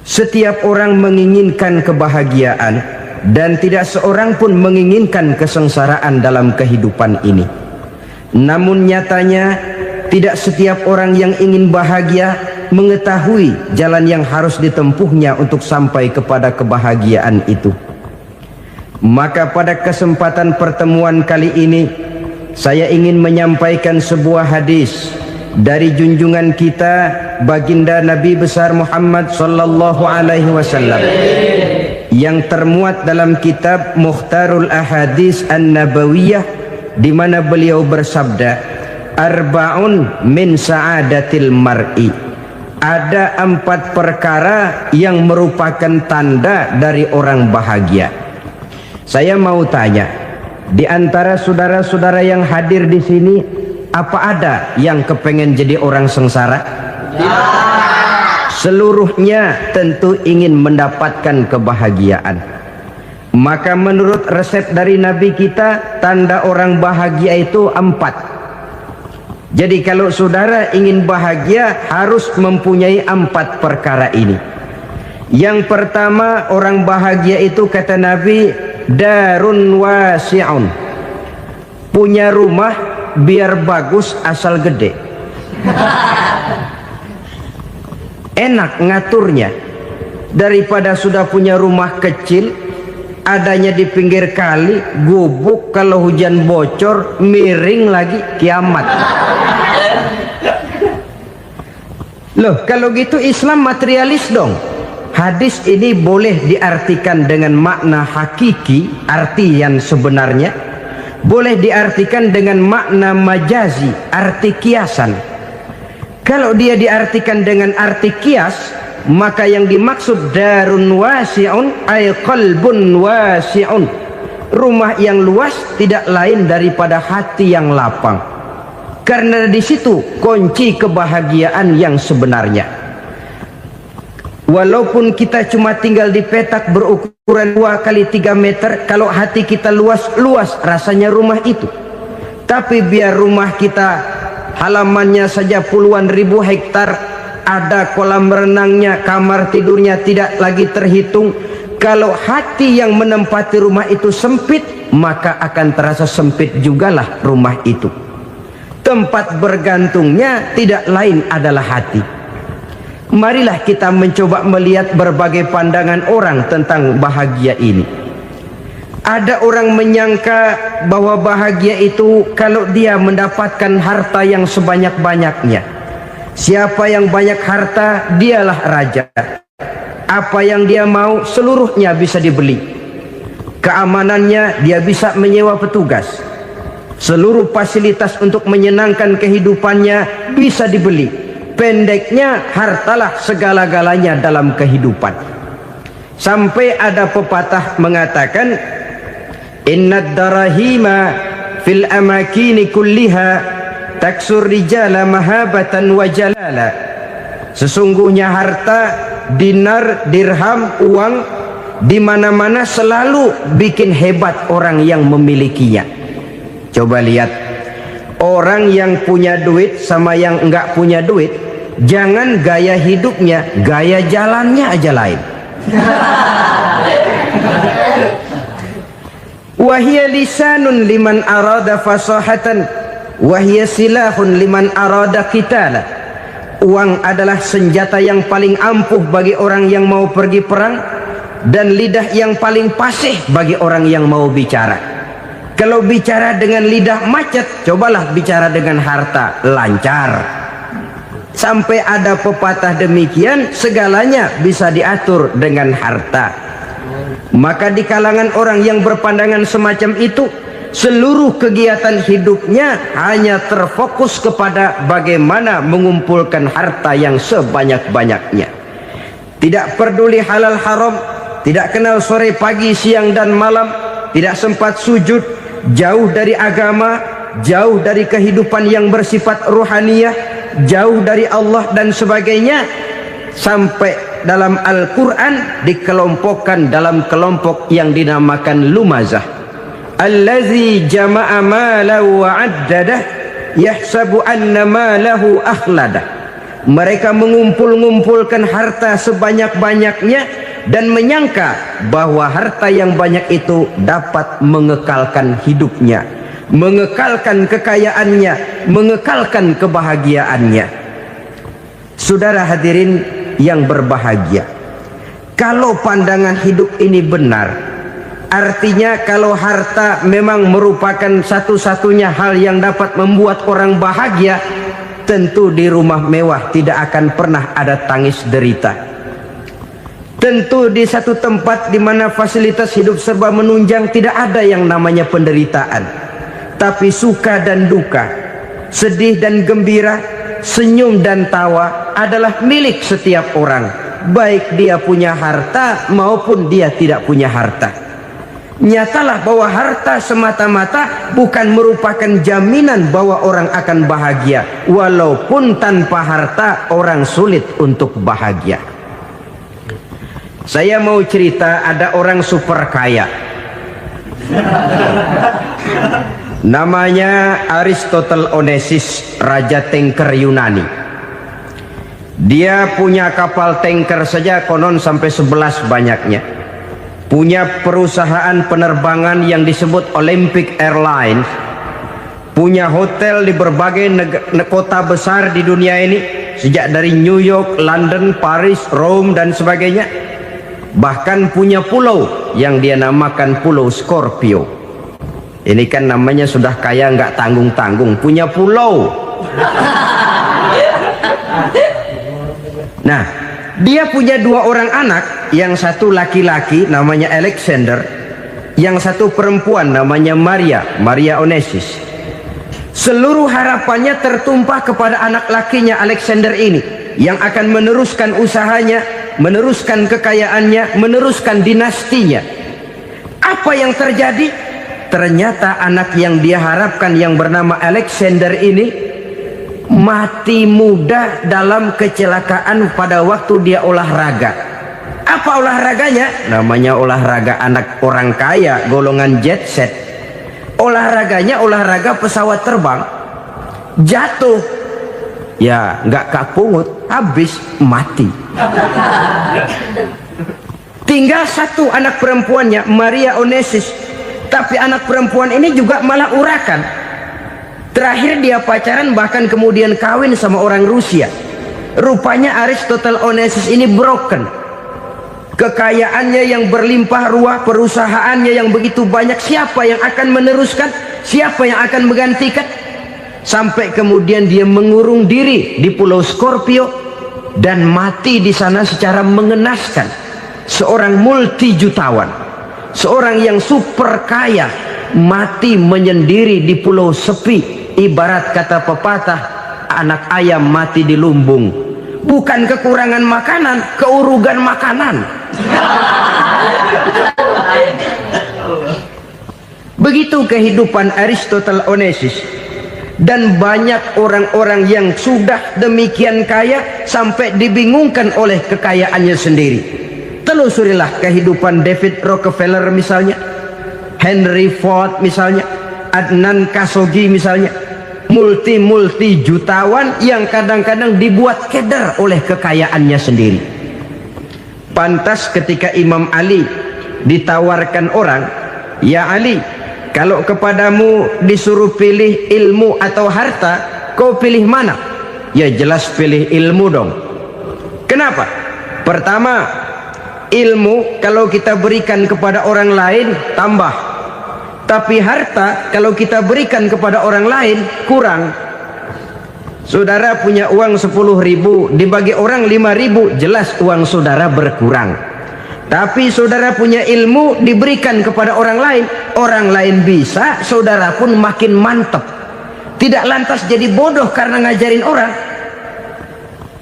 Setiap orang menginginkan kebahagiaan, dan tidak seorang pun menginginkan kesengsaraan dalam kehidupan ini. Namun nyatanya tidak setiap orang yang ingin bahagia mengetahui jalan yang harus ditempuhnya untuk sampai kepada kebahagiaan itu. Maka pada kesempatan pertemuan kali ini, saya ingin menyampaikan sebuah hadis dari junjungan kita baginda Nabi besar Muhammad sallallahu alaihi wasallam yang termuat dalam kitab Mukhtarul Ahadits An-Nabawiyah, di mana beliau bersabda, arba'un min sa'adatil mar'i. Ada 4 perkara yang merupakan tanda dari orang bahagia. Saya mau tanya, di antara saudara-saudara yang hadir di sini, apa ada yang kepengen jadi orang sengsara? Ya. Seluruhnya tentu ingin mendapatkan kebahagiaan. Maka menurut resep dari Nabi kita, tanda orang bahagia itu 4. Jadi kalau saudara ingin bahagia, harus mempunyai 4 perkara ini. Yang pertama, orang bahagia itu kata Nabi, darun wasi'un. Punya rumah biar bagus asal gede. Enak ngaturnya, daripada sudah punya rumah kecil adanya di pinggir kali, gubuk, kalau hujan bocor, miring lagi, kiamat. Loh, kalau gitu Islam materialis dong. Hadis ini boleh diartikan dengan makna hakiki, arti yang sebenarnya, boleh diartikan dengan makna majazi, arti kiasan. Kalau dia diartikan dengan arti kias, maka yang dimaksud darun wasi'un ay qalbun wasi'un. Rumah yang luas tidak lain daripada hati yang lapang. Karena di situ kunci kebahagiaan yang sebenarnya. Walaupun kita cuma tinggal di petak berukuran 2 kali 3 meter, kalau hati kita luas-luas rasanya rumah itu. Tapi biar rumah kita halamannya saja puluhan ribu hektar, ada kolam renangnya, kamar tidurnya tidak lagi terhitung. Kalau hati yang menempati rumah itu sempit, maka akan terasa sempit jugalah rumah itu. Tempat bergantungnya tidak lain adalah hati. Marilah kita mencoba melihat berbagai pandangan orang tentang bahagia ini. Ada orang menyangka bahwa bahagia itu kalau dia mendapatkan harta yang sebanyak-banyaknya. Siapa yang banyak harta, dialah raja. Apa yang dia mau seluruhnya bisa dibeli. Keamanannya dia bisa menyewa petugas. Seluruh fasilitas untuk menyenangkan kehidupannya bisa dibeli. Pendeknya, hartalah segala-galanya dalam kehidupan. Sampai ada pepatah mengatakan, innad darahima fil amakini kulliha taksur rijala mahabatan wa jalala. Sesungguhnya harta, dinar, dirham, uang di mana-mana selalu bikin hebat orang yang memilikinya. Coba lihat, orang yang punya duit sama yang enggak punya duit, jangan gaya hidupnya, gaya jalannya aja lain. Wahia lisanun liman arada fasahatan, wahia silahun liman arada qitala. Uang adalah senjata yang paling ampuh bagi orang yang mau pergi perang, dan lidah yang paling fasih bagi orang yang mau bicara. Kalau bicara dengan lidah macet, cobalah bicara dengan harta, lancar. Sampai ada pepatah demikian, segalanya bisa diatur dengan harta. Maka di kalangan orang yang berpandangan semacam itu, seluruh kegiatan hidupnya hanya terfokus kepada bagaimana mengumpulkan harta yang sebanyak-banyaknya. Tidak peduli halal haram, tidak kenal sore pagi siang dan malam, tidak sempat sujud, jauh dari agama, jauh dari kehidupan yang bersifat ruhaniyah, jauh dari Allah dan sebagainya. Sampai dalam Al-Quran dikelompokkan dalam kelompok yang dinamakan lumazah. Allazi jama'a malahu wa'addadah yahsabu anna malahu akhladah. Mereka mengumpul-ngumpulkan harta sebanyak-banyaknya dan menyangka bahwa harta yang banyak itu dapat mengekalkan hidupnya, mengekalkan kekayaannya, mengekalkan kebahagiaannya. Saudara hadirin yang berbahagia, kalau pandangan hidup ini benar, artinya kalau harta memang merupakan satu-satunya hal yang dapat membuat orang bahagia, tentu di rumah mewah tidak akan pernah ada tangis derita. Tentu di satu tempat di mana fasilitas hidup serba menunjang tidak ada yang namanya penderitaan. Tapi suka dan duka, sedih dan gembira, senyum dan tawa adalah milik setiap orang, baik dia punya harta maupun dia tidak punya harta. Nyatalah bahwa harta semata-mata bukan merupakan jaminan bahwa orang akan bahagia. Walaupun tanpa harta orang sulit untuk bahagia. Saya mau cerita, ada orang super kaya, namanya Aristotle Onesius, raja tanker Yunani. Dia punya kapal tanker saja konon sampai 11 banyaknya. Punya perusahaan penerbangan yang disebut Olympic Airlines. Punya hotel di berbagai kota besar di dunia ini, sejak dari New York, London, Paris, Rome dan sebagainya. Bahkan punya pulau yang dia namakan Pulau Scorpio. Ini kan namanya sudah kaya nggak tanggung-tanggung, punya pulau. Nah, dia punya 2 orang anak, yang satu laki-laki namanya Alexander, yang satu perempuan namanya Maria Onesius. Seluruh harapannya tertumpah kepada anak lakinya Alexander ini, yang akan meneruskan usahanya, meneruskan kekayaannya, meneruskan dinastinya. Apa yang terjadi? Ternyata anak yang dia harapkan yang bernama Alexander ini mati muda dalam kecelakaan pada waktu dia olahraga. Apa olahraganya? Namanya olahraga anak orang kaya, golongan jet set. Olahraganya olahraga pesawat terbang. Jatuh, ya nggak kapungut, habis mati. Tinggal satu anak perempuannya, Maria Onesius. Tapi anak perempuan ini juga malah urakan. Terakhir dia pacaran, bahkan kemudian kawin sama orang Rusia. Rupanya Aristotle Onesius ini broken. Kekayaannya yang berlimpah ruah, perusahaannya yang begitu banyak, siapa yang akan meneruskan? Siapa yang akan menggantikan? Sampai kemudian dia mengurung diri di Pulau Scorpio dan mati di sana secara mengenaskan. Seorang multi jutawan, seorang yang super kaya mati menyendiri di pulau sepi. Ibarat kata pepatah, anak ayam mati di lumbung. Bukan kekurangan makanan, keurugan makanan. Begitu kehidupan Aristotle Onassis. Dan banyak orang-orang yang sudah demikian kaya sampai dibingungkan oleh kekayaannya sendiri. Telusurilah kehidupan David Rockefeller misalnya, Henry Ford misalnya, Adnan Khashoggi misalnya. Multi jutawan yang kadang-kadang dibuat keder oleh kekayaannya sendiri. Pantas ketika Imam Ali ditawarkan orang, "Ya Ali, kalau kepadamu disuruh pilih ilmu atau harta, kau pilih mana?" Ya jelas pilih ilmu dong. Kenapa? Pertama, ilmu kalau kita berikan kepada orang lain tambah. Tapi harta kalau kita berikan kepada orang lain kurang. Saudara punya uang 10.000, dibagi orang 5.000, jelas uang saudara berkurang. Tapi saudara punya ilmu diberikan kepada orang lain bisa, saudara pun makin mantap. Tidak lantas jadi bodoh karena ngajarin orang.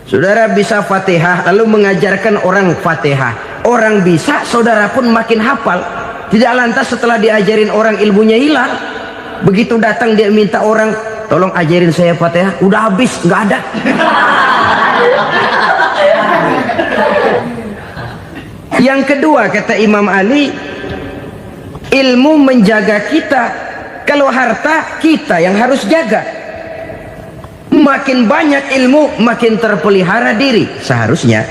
Saudara bisa Fatihah lalu mengajarkan orang Fatihah. Orang bisa, saudara pun makin hafal. Tidak lantas setelah diajarin orang ilmunya hilang. Begitu datang dia minta orang, "Tolong ajarin saya Fatihah." Udah habis, nggak ada. Yang kedua kata Imam Ali, ilmu menjaga kita. Kalau harta kita yang harus jaga. Makin banyak ilmu makin terpelihara diri seharusnya.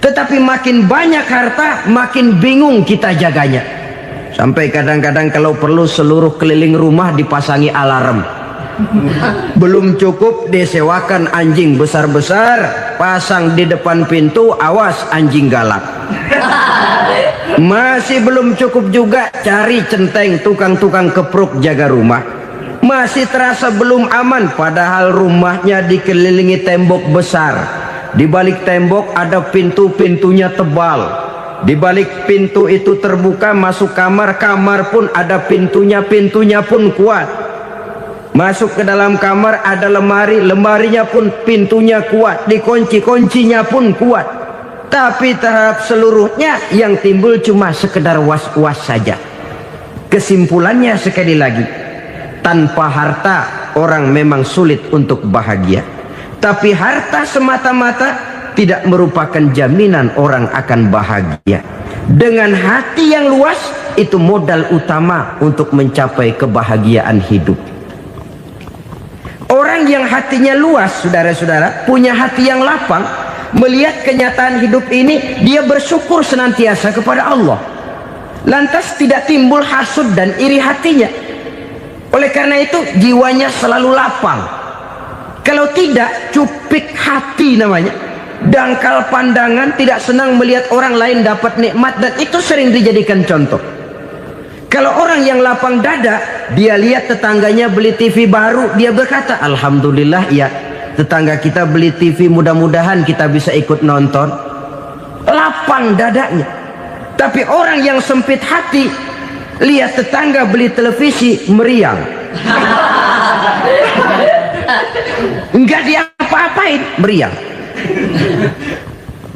Tetapi makin banyak harta makin bingung kita jaganya. Sampai kadang-kadang kalau perlu seluruh keliling rumah dipasangi alarm. Belum cukup disewakan anjing besar-besar, pasang di depan pintu, awas anjing galak. Masih belum cukup juga, cari centeng tukang-tukang kepruk jaga rumah. Masih terasa belum aman, padahal rumahnya dikelilingi tembok besar. Di balik tembok ada pintu-pintunya tebal. Di balik pintu itu terbuka masuk kamar, kamar pun ada pintunya, pintunya pun kuat. Masuk ke dalam kamar ada lemari, lemarinya pun pintunya kuat, dikunci, kuncinya pun kuat. Tapi tahap seluruhnya yang timbul cuma sekedar was-was saja. Kesimpulannya sekali lagi, tanpa harta orang memang sulit untuk bahagia. Tapi harta semata-mata tidak merupakan jaminan orang akan bahagia. Dengan hati yang luas, itu modal utama untuk mencapai kebahagiaan hidup. Orang yang hatinya luas, saudara-saudara, punya hati yang lapang, melihat kenyataan hidup ini, dia bersyukur senantiasa kepada Allah. Lantas tidak timbul hasud dan iri hatinya. Oleh karena itu, jiwanya selalu lapang. Kalau tidak, cupik hati namanya. Dangkal pandangan, tidak senang melihat orang lain dapat nikmat, dan itu sering dijadikan contoh. Kalau orang yang lapang dada, dia lihat tetangganya beli TV baru, dia berkata, "Alhamdulillah ya, tetangga kita beli TV, mudah-mudahan kita bisa ikut nonton." Lapang dadanya. Tapi orang yang sempit hati, lihat tetangga beli televisi, meriang. Enggak diapa-apain, meriang.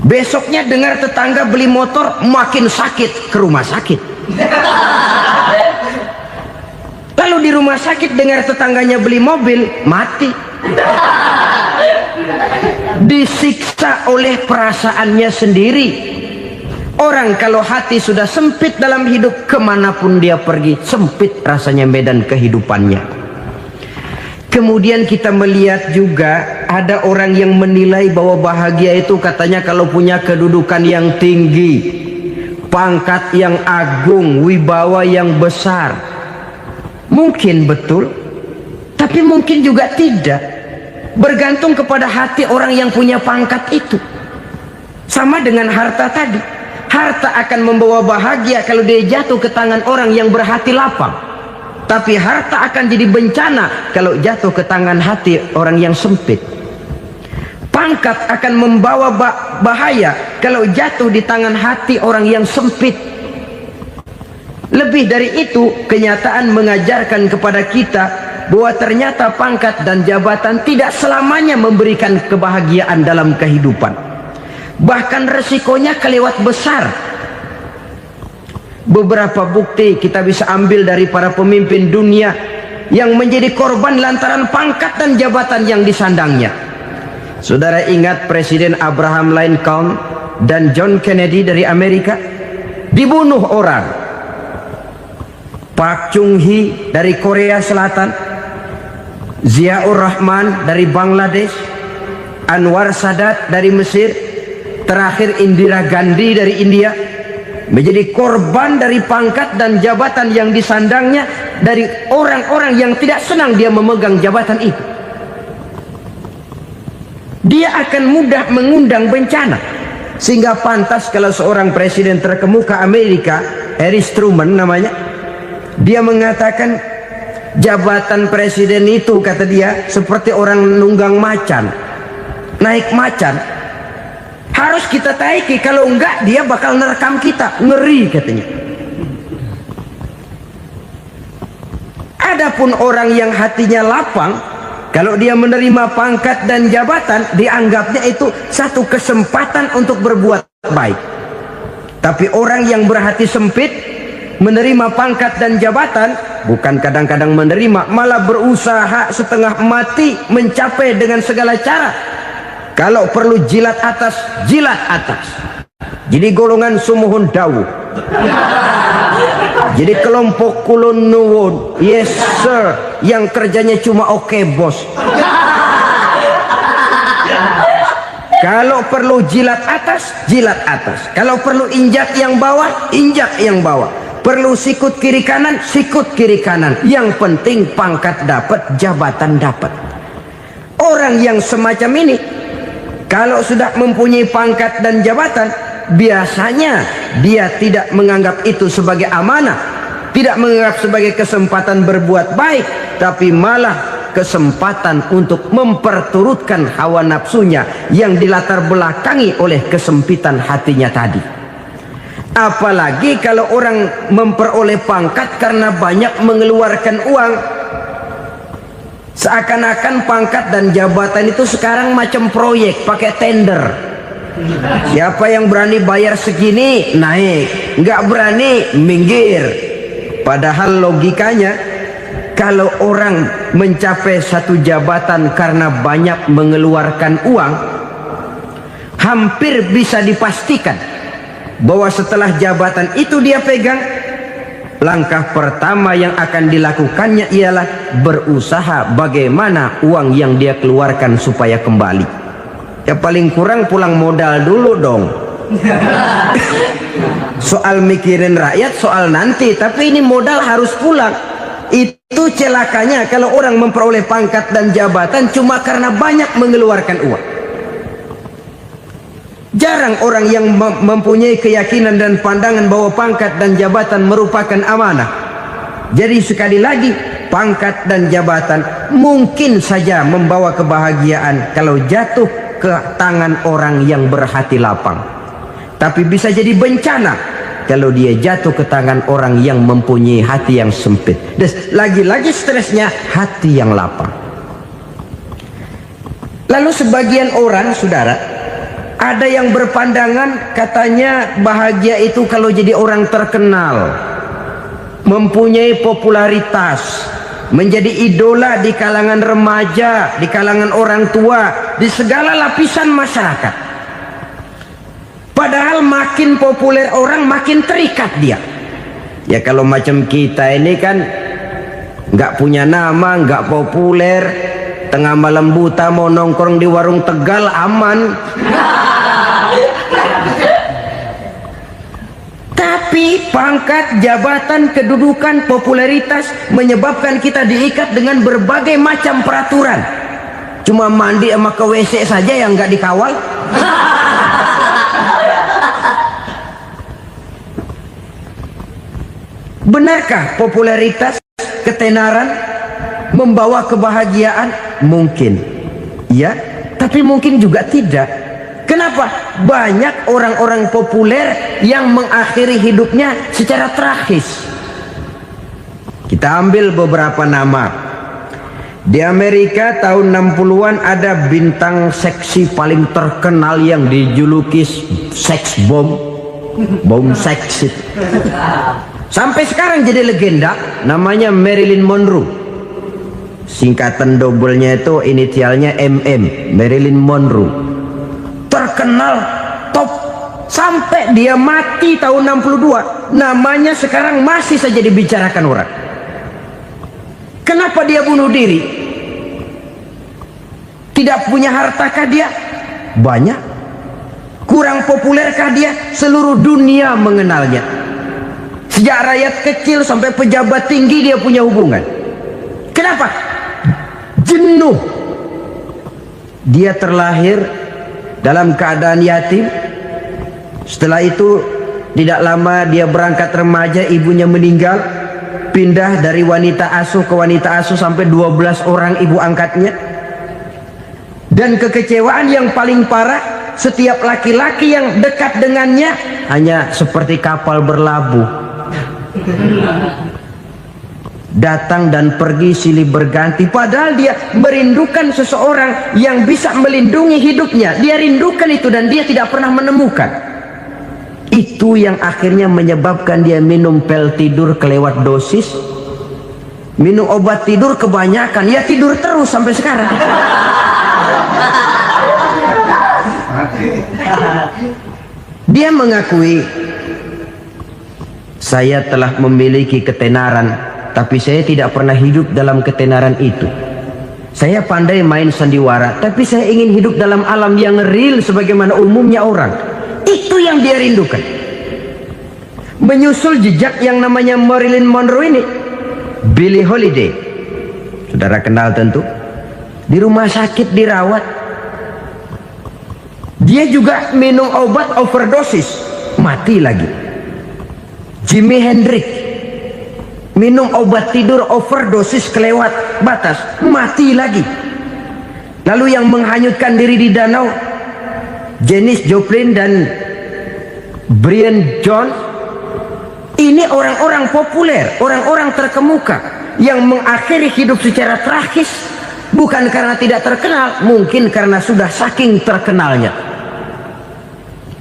Besoknya dengar tetangga beli motor, makin sakit, ke rumah sakit. Lalu di rumah sakit dengar tetangganya beli mobil, mati. Disiksa oleh perasaannya sendiri. Orang kalau hati sudah sempit dalam hidup, kemanapun dia pergi, sempit rasanya medan kehidupannya. Kemudian kita melihat juga ada orang yang menilai bahwa bahagia itu katanya kalau punya kedudukan yang tinggi, pangkat yang agung, wibawa yang besar. Mungkin betul, tapi mungkin juga tidak. Bergantung kepada hati orang yang punya pangkat itu. Sama dengan harta tadi. Harta akan membawa bahagia kalau dia jatuh ke tangan orang yang berhati lapang. Tapi harta akan jadi bencana kalau jatuh ke tangan hati orang yang sempit. Pangkat akan membawa bahaya kalau jatuh di tangan hati orang yang sempit. Lebih dari itu, kenyataan mengajarkan kepada kita bahwa ternyata pangkat dan jabatan tidak selamanya memberikan kebahagiaan dalam kehidupan. Bahkan resikonya kelewat besar. Beberapa bukti kita bisa ambil dari para pemimpin dunia yang menjadi korban lantaran pangkat dan jabatan yang disandangnya. Saudara ingat Presiden Abraham Lincoln dan John Kennedy dari Amerika? Dibunuh orang. Park Chung-hee dari Korea Selatan, Ziaur Rahman dari Bangladesh, Anwar Sadat dari Mesir, terakhir Indira Gandhi dari India, menjadi korban dari pangkat dan jabatan yang disandangnya dari orang-orang yang tidak senang dia memegang jabatan itu. Dia akan mudah mengundang bencana, sehingga pantas kalau seorang presiden terkemuka Amerika, Harry Truman namanya, dia mengatakan jabatan presiden itu, kata dia, seperti orang nunggang macan, naik macan, harus kita taiki, kalau enggak dia bakal nerekam kita, ngeri katanya. Adapun orang yang hatinya lapang, kalau dia menerima pangkat dan jabatan, dianggapnya itu satu kesempatan untuk berbuat baik. Tapi orang yang berhati sempit, menerima pangkat dan jabatan, bukan kadang-kadang menerima, malah berusaha setengah mati mencapai dengan segala cara. Kalau perlu jilat atas, jilat atas. Jadi golongan sumuhun dawu. Jadi kelompok kulon nuwun, yes sir, yang kerjanya cuma oke bos. Kalau perlu jilat atas, jilat atas. Kalau perlu injak yang bawah, injak yang bawah. Perlu sikut kiri kanan, sikut kiri kanan. Yang penting pangkat dapat, jabatan dapat. Orang yang semacam ini, kalau sudah mempunyai pangkat dan jabatan, biasanya dia tidak menganggap itu sebagai amanah, tidak menganggap sebagai kesempatan berbuat baik, tapi malah kesempatan untuk memperturutkan hawa nafsunya yang dilatar belakangi oleh kesempitan hatinya tadi. Apalagi kalau orang memperoleh pangkat karena banyak mengeluarkan uang, seakan-akan pangkat dan jabatan itu sekarang macam proyek, pakai tender. Siapa yang berani bayar segini naik, nggak berani minggir. Padahal logikanya, kalau orang mencapai satu jabatan karena banyak mengeluarkan uang, hampir bisa dipastikan bahwa setelah jabatan itu dia pegang, langkah pertama yang akan dilakukannya ialah berusaha bagaimana uang yang dia keluarkan supaya kembali. Ya paling kurang pulang modal dulu dong. Soal mikirin rakyat soal nanti, tapi ini modal harus pulang. Itu celakanya kalau orang memperoleh pangkat dan jabatan cuma karena banyak mengeluarkan uang. Jarang orang yang mempunyai keyakinan dan pandangan bahwa pangkat dan jabatan merupakan amanah. Jadi sekali lagi, pangkat dan jabatan mungkin saja membawa kebahagiaan kalau jatuh ke tangan orang yang berhati lapang. Tapi bisa jadi bencana kalau dia jatuh ke tangan orang yang mempunyai hati yang sempit. Dan lagi-lagi stresnya hati yang lapang. Lalu sebagian orang, saudara, ada yang berpandangan katanya bahagia itu kalau jadi orang terkenal, mempunyai popularitas, menjadi idola di kalangan remaja, di kalangan orang tua, di segala lapisan masyarakat. Padahal makin populer orang makin terikat dia. Ya kalau macam kita ini kan nggak punya nama, nggak populer, tengah malam buta mau nongkrong di warung Tegal aman. Tapi pangkat, jabatan, kedudukan, popularitas menyebabkan kita diikat dengan berbagai macam peraturan. Cuma mandi sama ke WC saja yang nggak dikawal. Benarkah popularitas, ketenaran membawa kebahagiaan? Mungkin, ya, tapi mungkin juga tidak. Kenapa? Banyak orang-orang populer yang mengakhiri hidupnya secara tragis. Kita ambil beberapa nama. Di Amerika tahun 60-an ada bintang seksi paling terkenal yang dijuluki seks bom. Bom seks. Sampai sekarang jadi legenda, namanya Marilyn Monroe. Singkatan doublenya itu inisialnya MM, Marilyn Monroe. Terkenal, top, sampai dia mati tahun 62. Namanya sekarang masih saja dibicarakan orang. Kenapa dia bunuh diri? Tidak punya hartakah dia? Banyak. Kurang populerkah dia? Seluruh dunia mengenalnya. Sejak rakyat kecil sampai pejabat tinggi dia punya hubungan. Kenapa? Jenuh. Dia terlahir dalam keadaan yatim. Setelah itu tidak lama dia berangkat remaja, ibunya meninggal. Pindah dari wanita asuh ke wanita asuh sampai 12 orang ibu angkatnya. Dan kekecewaan yang paling parah, setiap laki-laki yang dekat dengannya hanya seperti kapal berlabuh. Datang dan pergi silih berganti. Padahal dia merindukan seseorang yang bisa melindungi hidupnya. Dia rindukan itu dan dia tidak pernah menemukan. Itu yang akhirnya menyebabkan dia minum pil tidur kelewat dosis, minum obat tidur kebanyakan, ya tidur terus sampai sekarang. Dia mengakui, saya telah memiliki ketenaran, tapi saya tidak pernah hidup dalam ketenaran itu. Saya pandai main sandiwara, tapi saya ingin hidup dalam alam yang real sebagaimana umumnya orang. Itu yang dia rindukan. Menyusul jejak yang namanya Marilyn Monroe ini, Billie Holiday, saudara kenal tentu, di rumah sakit dirawat. Dia juga minum obat overdosis, mati lagi. Jimi Hendrix minum obat tidur overdosis kelewat batas, mati lagi. Lalu yang menghanyutkan diri di danau, Janis Joplin dan Brian Jones. Ini orang-orang populer, orang-orang terkemuka yang mengakhiri hidup secara tragis, bukan karena tidak terkenal, mungkin karena sudah saking terkenalnya.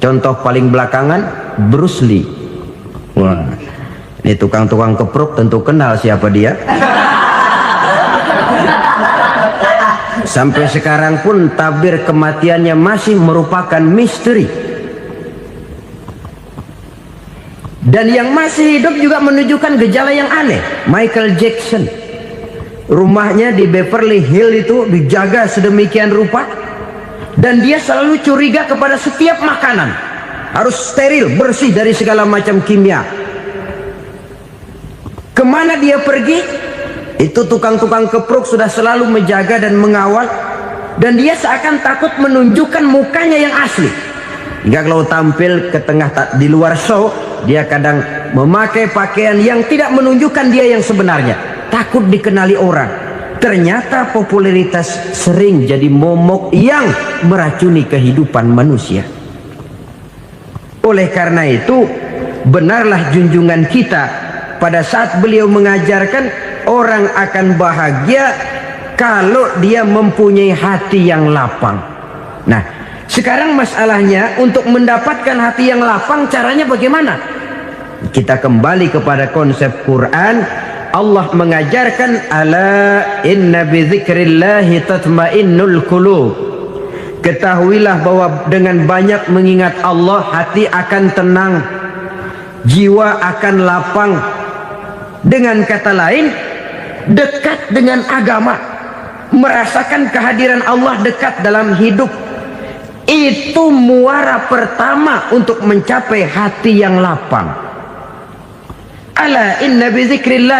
Contoh paling belakangan, Bruce Lee. Wah, ini tukang-tukang kepruk tentu kenal siapa dia. Sampai sekarang pun tabir kematiannya masih merupakan misteri. Dan yang masih hidup juga menunjukkan gejala yang aneh. Michael Jackson, rumahnya di Beverly Hills itu dijaga sedemikian rupa, dan dia selalu curiga kepada setiap makanan harus steril, bersih dari segala macam kimia. Kemana dia pergi, itu tukang-tukang kepruk sudah selalu menjaga dan mengawal, dan dia seakan takut menunjukkan mukanya yang asli. Hingga kalau tampil ke tengah di luar show, dia kadang memakai pakaian yang tidak menunjukkan dia yang sebenarnya, takut dikenali orang. Ternyata popularitas sering jadi momok yang meracuni kehidupan manusia. Oleh karena itu, benarlah junjungan kita pada saat beliau mengajarkan orang akan bahagia kalau dia mempunyai hati yang lapang. Nah, sekarang masalahnya untuk mendapatkan hati yang lapang, caranya bagaimana? Kita kembali kepada konsep Quran. Allah mengajarkan, ala inna bi dzikrillahi tatmainnul qulub. Ketahuilah bahwa dengan banyak mengingat Allah, hati akan tenang, jiwa akan lapang. Dengan kata lain, dekat dengan agama, merasakan kehadiran Allah dekat dalam hidup. Itu muara pertama untuk mencapai hati yang lapang. Ala inna bi dzikrillah